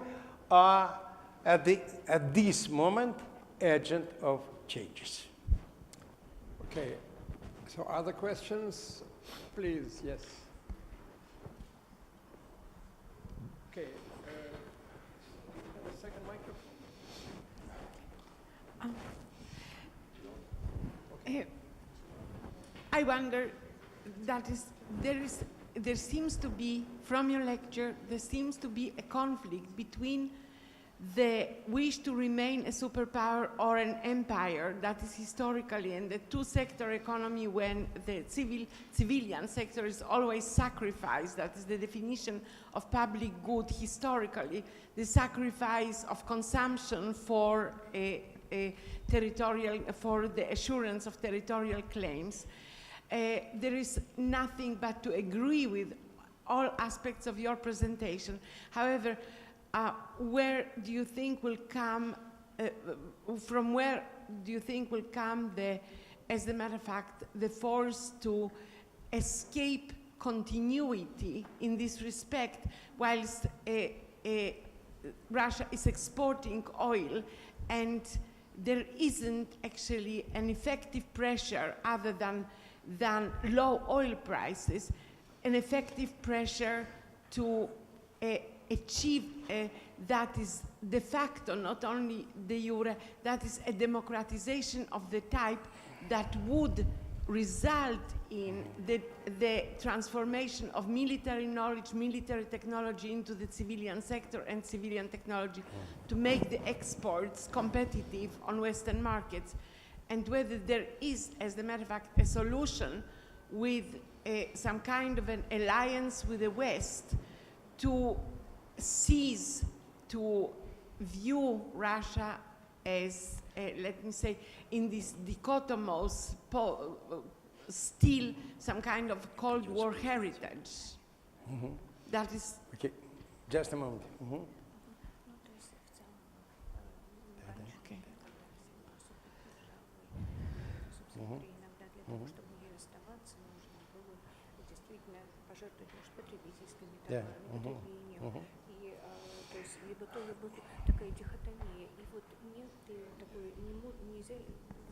are at this moment agent of changes. Okay, so other questions? Please, yes. Okay, a second microphone. I wonder, there seems to be, from your lecture, there seems to be a conflict between the wish to remain a superpower or an empire that is historically, and the two-sector economy when the civilian sector is always sacrificed, that is the definition of public good historically, the sacrifice of consumption for for the assurance of territorial claims. There is nothing but to agree with all aspects of your presentation. However, where do you think will come, from where do you think will come as a matter of fact, the force to escape continuity in this respect, whilst Russia is exporting oil and there isn't actually an effective pressure other than low oil prices, an effective pressure to achieve that is de facto, not only de jure, that is a democratization of the type that would result in the transformation of military knowledge, military technology into the civilian sector and civilian technology to make the exports competitive on Western markets, and whether there is, as a matter of fact, a solution with some kind of an alliance with the West to cease to view Russia as, let me say, in this dichotomous, still some kind of Cold War heritage. Mm-hmm. That is... Okay, just a moment. Mm-hmm. Okay. Mm-hmm. Mm-hmm. действительно пожертвовать может потребительскими Да. товарами, потреблением. И то есть либо то, либо то, такая дихотомия. И вот нет такой, нельзя,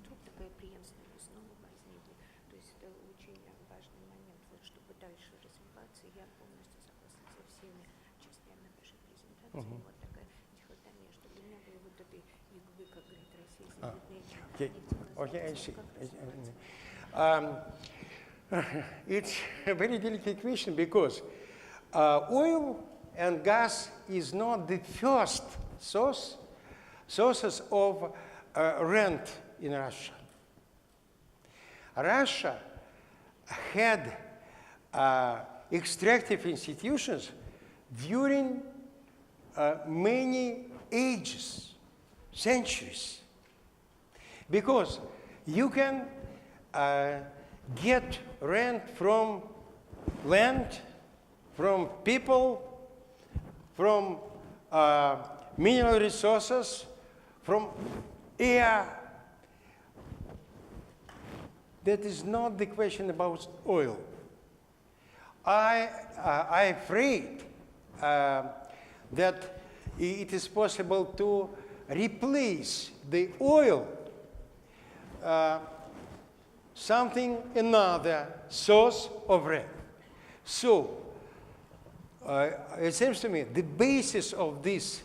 вдруг такая преемственность снова возникнет. То есть это очень важный момент, вот, чтобы дальше развиваться. Я полностью согласна со всеми частями вашей презентации. Вот такая дихотомия, чтобы не было вот этой иглы, как говорит Россия, Okay, I see. It's a very delicate question because oil and gas is not the first sources of rent in Russia. Russia had extractive institutions during many ages, centuries. Because you can get rent from land, from people, from mineral resources, from air. That is not the question about oil. I'm afraid that it is possible to replace the oil another source of rent. So it seems to me the basis of this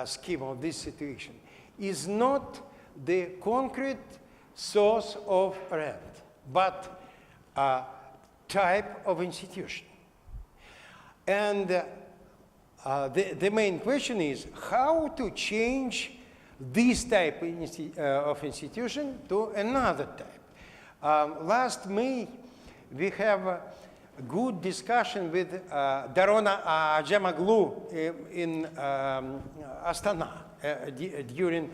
scheme, of this situation, is not the concrete source of rent, but a type of institution. And the main question is how to change this type of institution to another type. Last May, we have a good discussion with Darona Ajamoglu in Astana during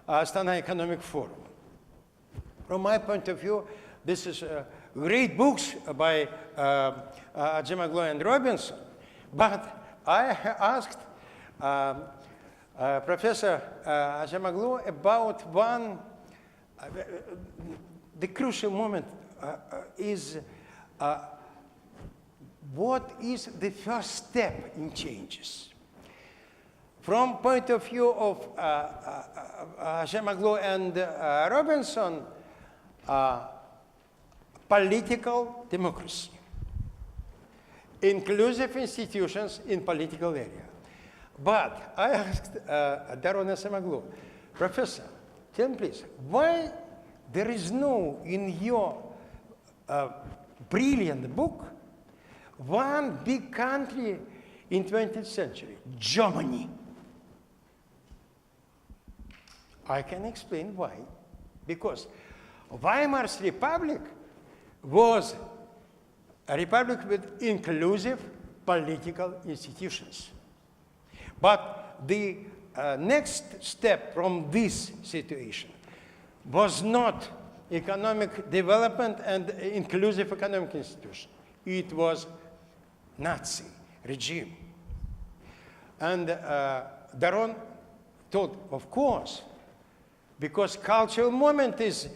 Astana Economic Forum. From my point of view, this is great books by Ajamoglu and Robinson, but I asked Professor Ajamoglu about one, the crucial moment is what is the first step in changes? From point of view of Ajamoglu and Robinson, political democracy, inclusive institutions in political area. But I asked Darona Ajamoglu, Professor, tell me please, why there is no, in your brilliant book, one big country in 20th century, Germany? I can explain why. Because Weimar's Republic was a republic with inclusive political institutions. But the next step from this situation was not economic development and inclusive economic institution. It was Nazi regime. And Daron thought, of course, because cultural moment is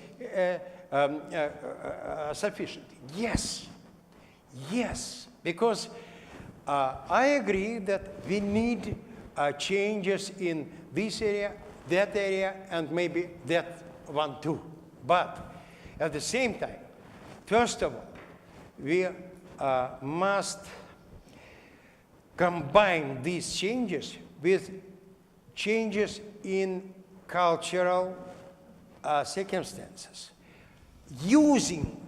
sufficient. Yes, yes, because I agree that we need changes in this area, that area, and maybe that one too. But at the same time, first of all, we must combine these changes with changes in cultural circumstances, using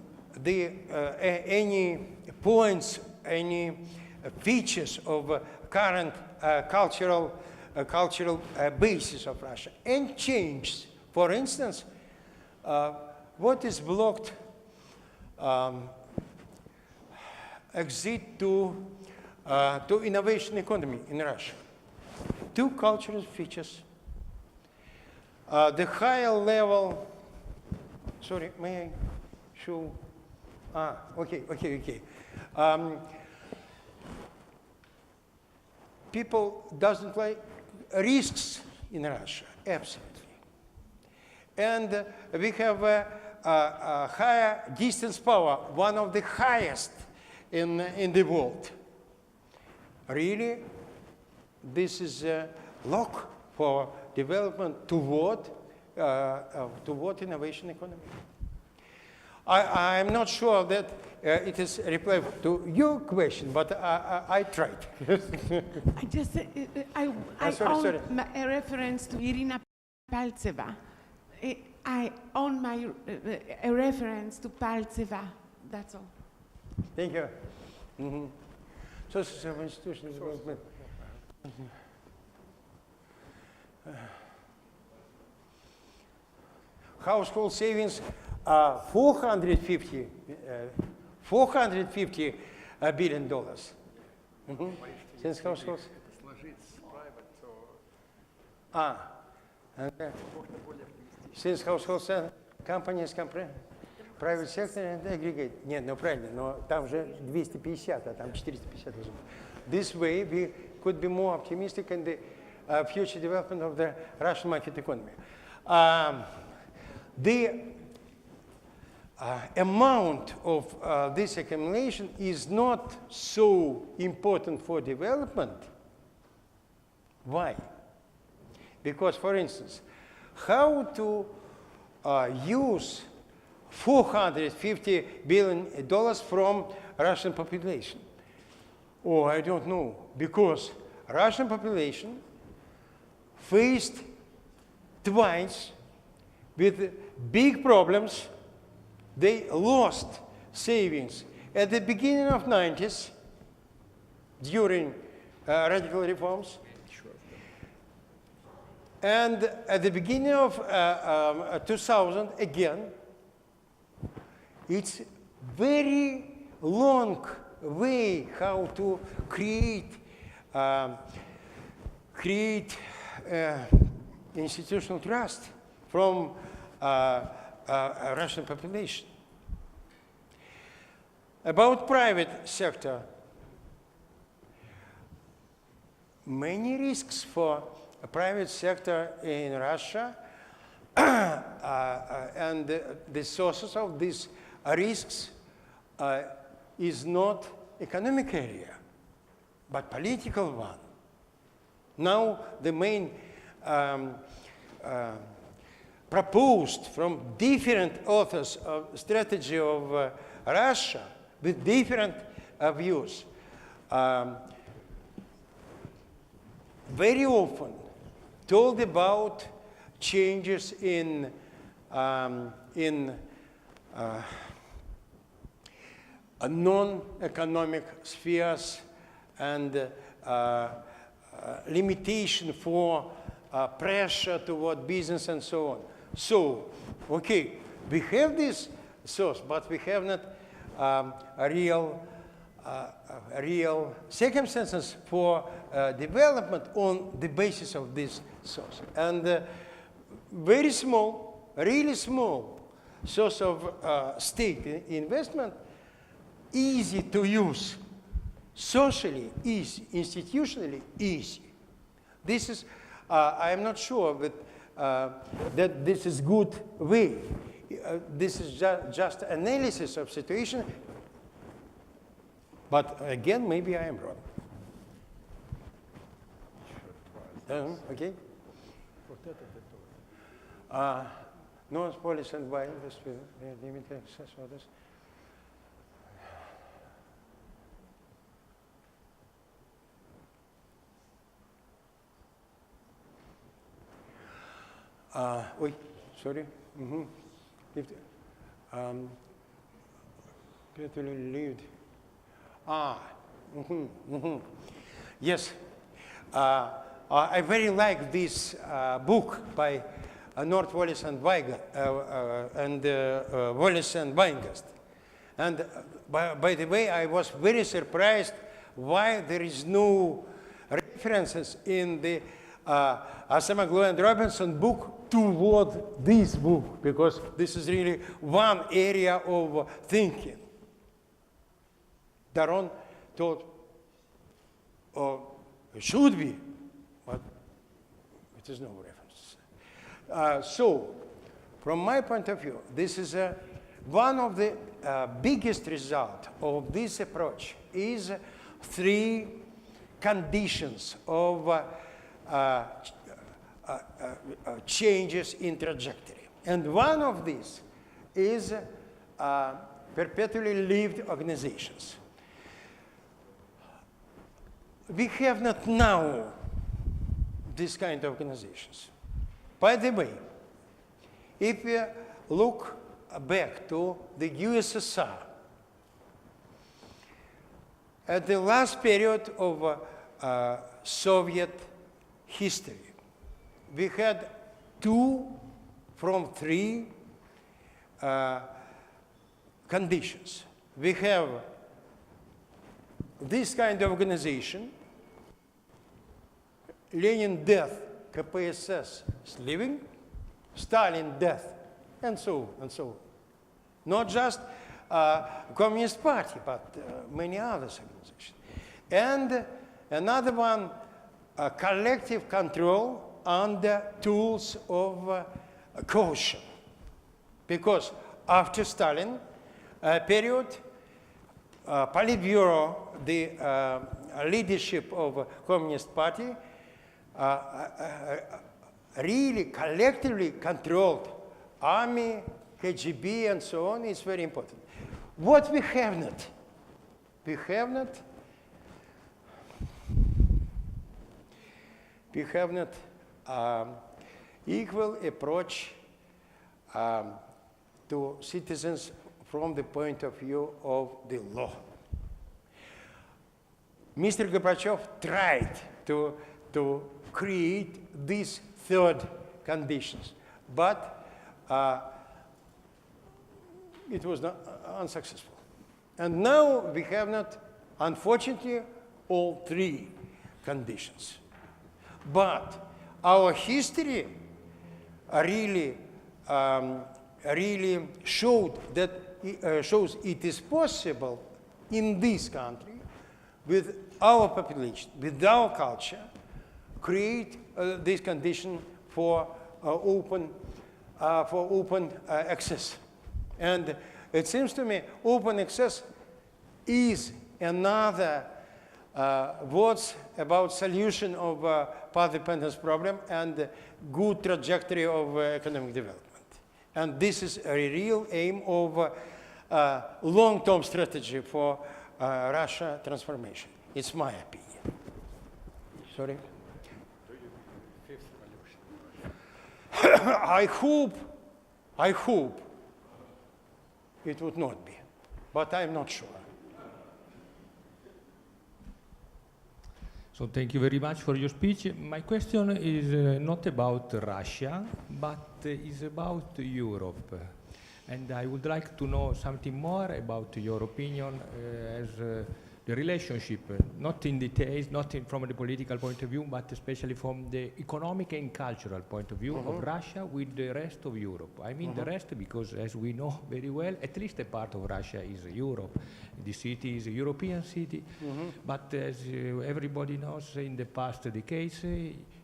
the any points, any features of current cultural basis of Russia, and change, for instance, what is blocked exit to innovation economy in Russia. Two cultural features. The higher level, sorry, may I show? Okay. People doesn't like risks in Russia, absolutely. And we have a higher distance power, one of the highest in the world. Really, this is a lock for development toward innovation economy. I'm not sure that it is a reply to your question, but I tried. I just, I sorry. own a reference to Irina Paltseva. I own a reference to Paltseva. That's all. Thank you. Sources of institutional development. Household savings are $450 billion. Since households. Since households, companies, private sector and aggregate. Нет, ну правильно, но там же 250, а там 450 должно быть. This way we could be more optimistic in the future development of the Russian market economy. The amount of this accumulation is not so important for development. Why? Because, for instance, how to use $450 billion from Russian population? Oh, I don't know, because Russian population faced twice with big problems. They lost savings at the beginning of 90s during radical reforms. And at the beginning of 2000, again, it's very long way how to create institutional trust from Russian population. About private sector, many risks for a private sector in Russia, and the sources of these risks is not economic area, but political one. Now the main proposed from different authors of strategy of Russia with different views. Very often told about changes in non-economic spheres and limitation for pressure toward business and so on. So, okay, we have this source, but we have not real circumstances for development on the basis of this source. And very small, really small source of state investment, easy to use, socially easy, institutionally easy. This is, I am not sure that this is good way. This is just analysis of situation. But again, maybe I am wrong. Okay. No policy and by industry, limited access others. Wait, sorry. Lived. Yes. I very like this book by North Wallace and Wallace and Weingast. And by the way, I was very surprised why there is no references in the Asamaglu and Robinson book toward this book, because this is really one area of thinking. Daron thought, it should be, but it is no reference. So, from my point of view, this is one of the biggest result of this approach is three conditions of changes in trajectory. And one of these is perpetually lived organizations. We have not now this kind of organizations. By the way, if we look back to the USSR, at the last period of Soviet history, we had 2 from 3 conditions. We have this kind of organization, Lenin death, KPSS is living, Stalin death, and so on and so on. Not just Communist Party, but many other organizations. And another one, collective control under tools of coercion. Because after Stalin period, Politburo, the leadership of Communist Party, really collectively controlled army, KGB, and so on. Is very important. What we have not, equal approach to citizens from the point of view of the law. Mr. Gorbachev tried to create these third conditions, but it was not unsuccessful. And now we have not, unfortunately, all 3 conditions. But our history really showed that shows it is possible in this country, with our population, with our culture, create this condition for open access. And it seems to me open access is another words about solution of path dependence problem and good trajectory of economic development. And this is a real aim of long-term strategy for Russia transformation. It's my opinion. Sorry? I hope it would not be, but I'm not sure. So thank you very much for your speech. My question is not about Russia, but is about Europe. And I would like to know something more about your opinion as the relationship, not in details, not from the political point of view, but especially from the economic and cultural point of view of Russia with the rest of Europe. I mean the rest because, as we know very well, at least a part of Russia is Europe. The city is a European city, but as everybody knows, in the past decades,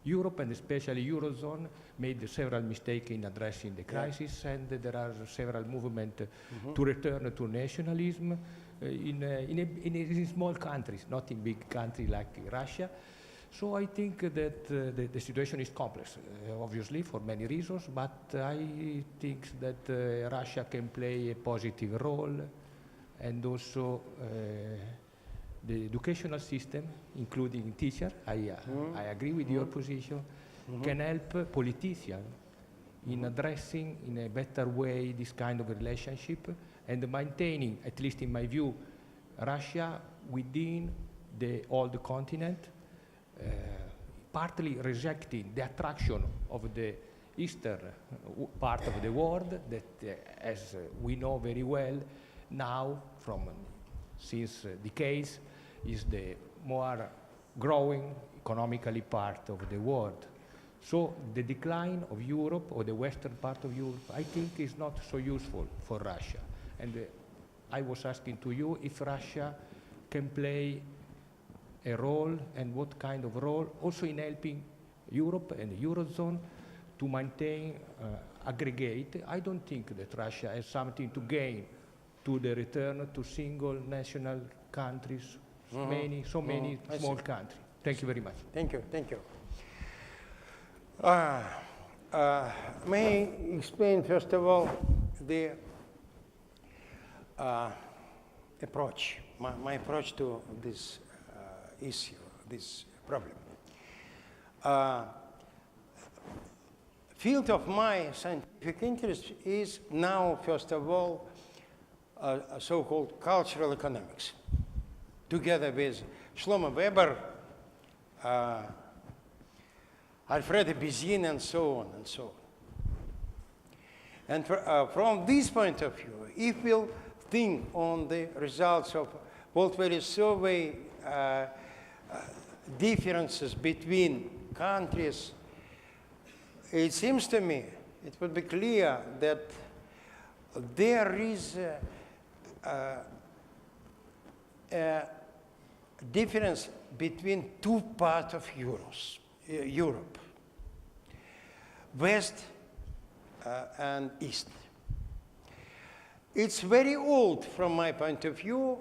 Europe and especially Eurozone made several mistakes in addressing the crisis, and there are several movements to return to nationalism in small countries, not in big countries like Russia. So I think that the situation is complex, obviously, for many reasons, but I think that Russia can play a positive role, and also the educational system, including teachers, I agree with your position, can help politicians in addressing in a better way this kind of relationship and maintaining, at least in my view, Russia within the old continent, partly rejecting the attraction of the eastern part of the world that, as we know very well, now, since decades, is the more growing economically part of the world. So the decline of Europe, or the western part of Europe, I think is not so useful for Russia. And I was asking to you if Russia can play a role, and what kind of role, also in helping Europe and the Eurozone to maintain, aggregate. I don't think that Russia has something to gain to the return to single national countries, many I small see. countries. Thank you very much. Thank you, thank you. May I explain, first of all, the approach, my approach to this issue, this problem. Field of my scientific interest is now, first of all, so-called cultural economics, together with Shlomo Weber, Alfredo Bizin, and so on and so on. And from this point of view, if we'll think on the results of World Value Survey, differences between countries, it seems to me it would be clear that there is a difference between two parts of Europe, West and East. It's very old from my point of view,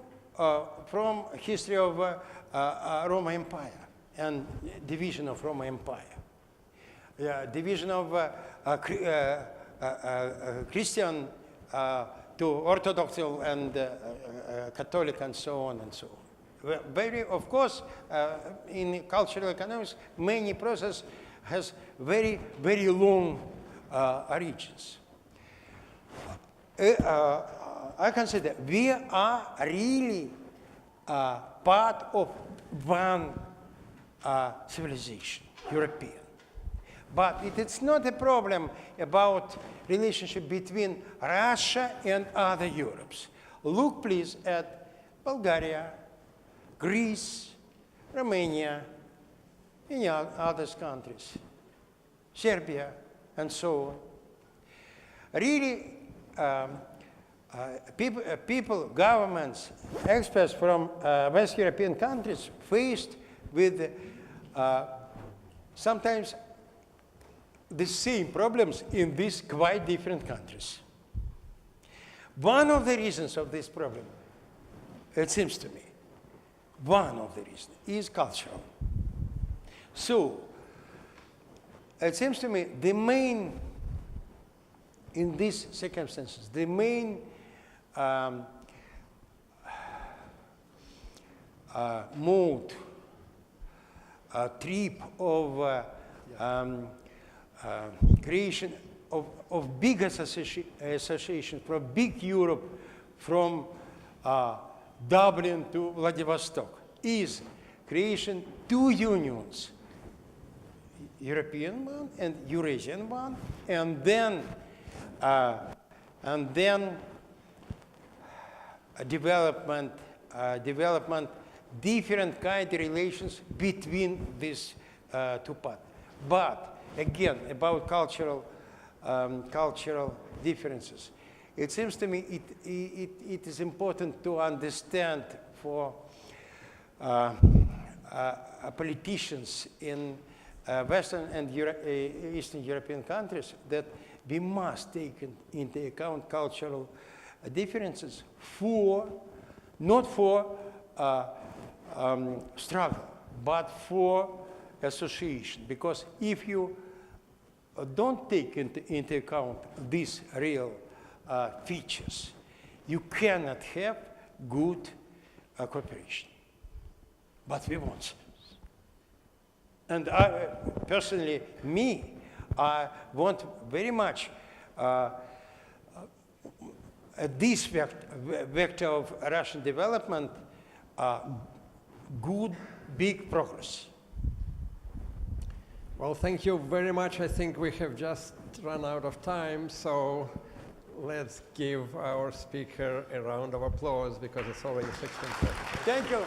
from history of Roman Empire and division of Roman Empire. Division of Christian to Orthodox and Catholic and so on and so on. Very, of course, in cultural economics, many process has very, very long origins. I consider we are really part of one civilization, European. But it's not a problem about relationship between Russia and other Europes. Look, please, at Bulgaria, Greece, Romania, and other countries, Serbia, and so on. Really, people, governments, experts from West European countries faced with sometimes the same problems in these quite different countries. One of the reasons of this problem, it seems to me, one of the reasons is cultural. So, it seems to me the main, in these circumstances, the main mode, trip of creation of big association from big Europe, from Dublin to Vladivostok, is creation two unions, European one and Eurasian one, and then development, different kind of relations between these two parts. But again, about cultural differences, it seems to me it is important to understand for politicians in Western and Eastern European countries that we must take into account cultural differences not for struggle, but for association. Because if you don't take into account these real features, you cannot have good cooperation. But we want. And personally, I want very much this vector of Russian development, good, big progress. Well, thank you very much. I think we have just run out of time, so let's give our speaker a round of applause because it's already 16:30. Thank you.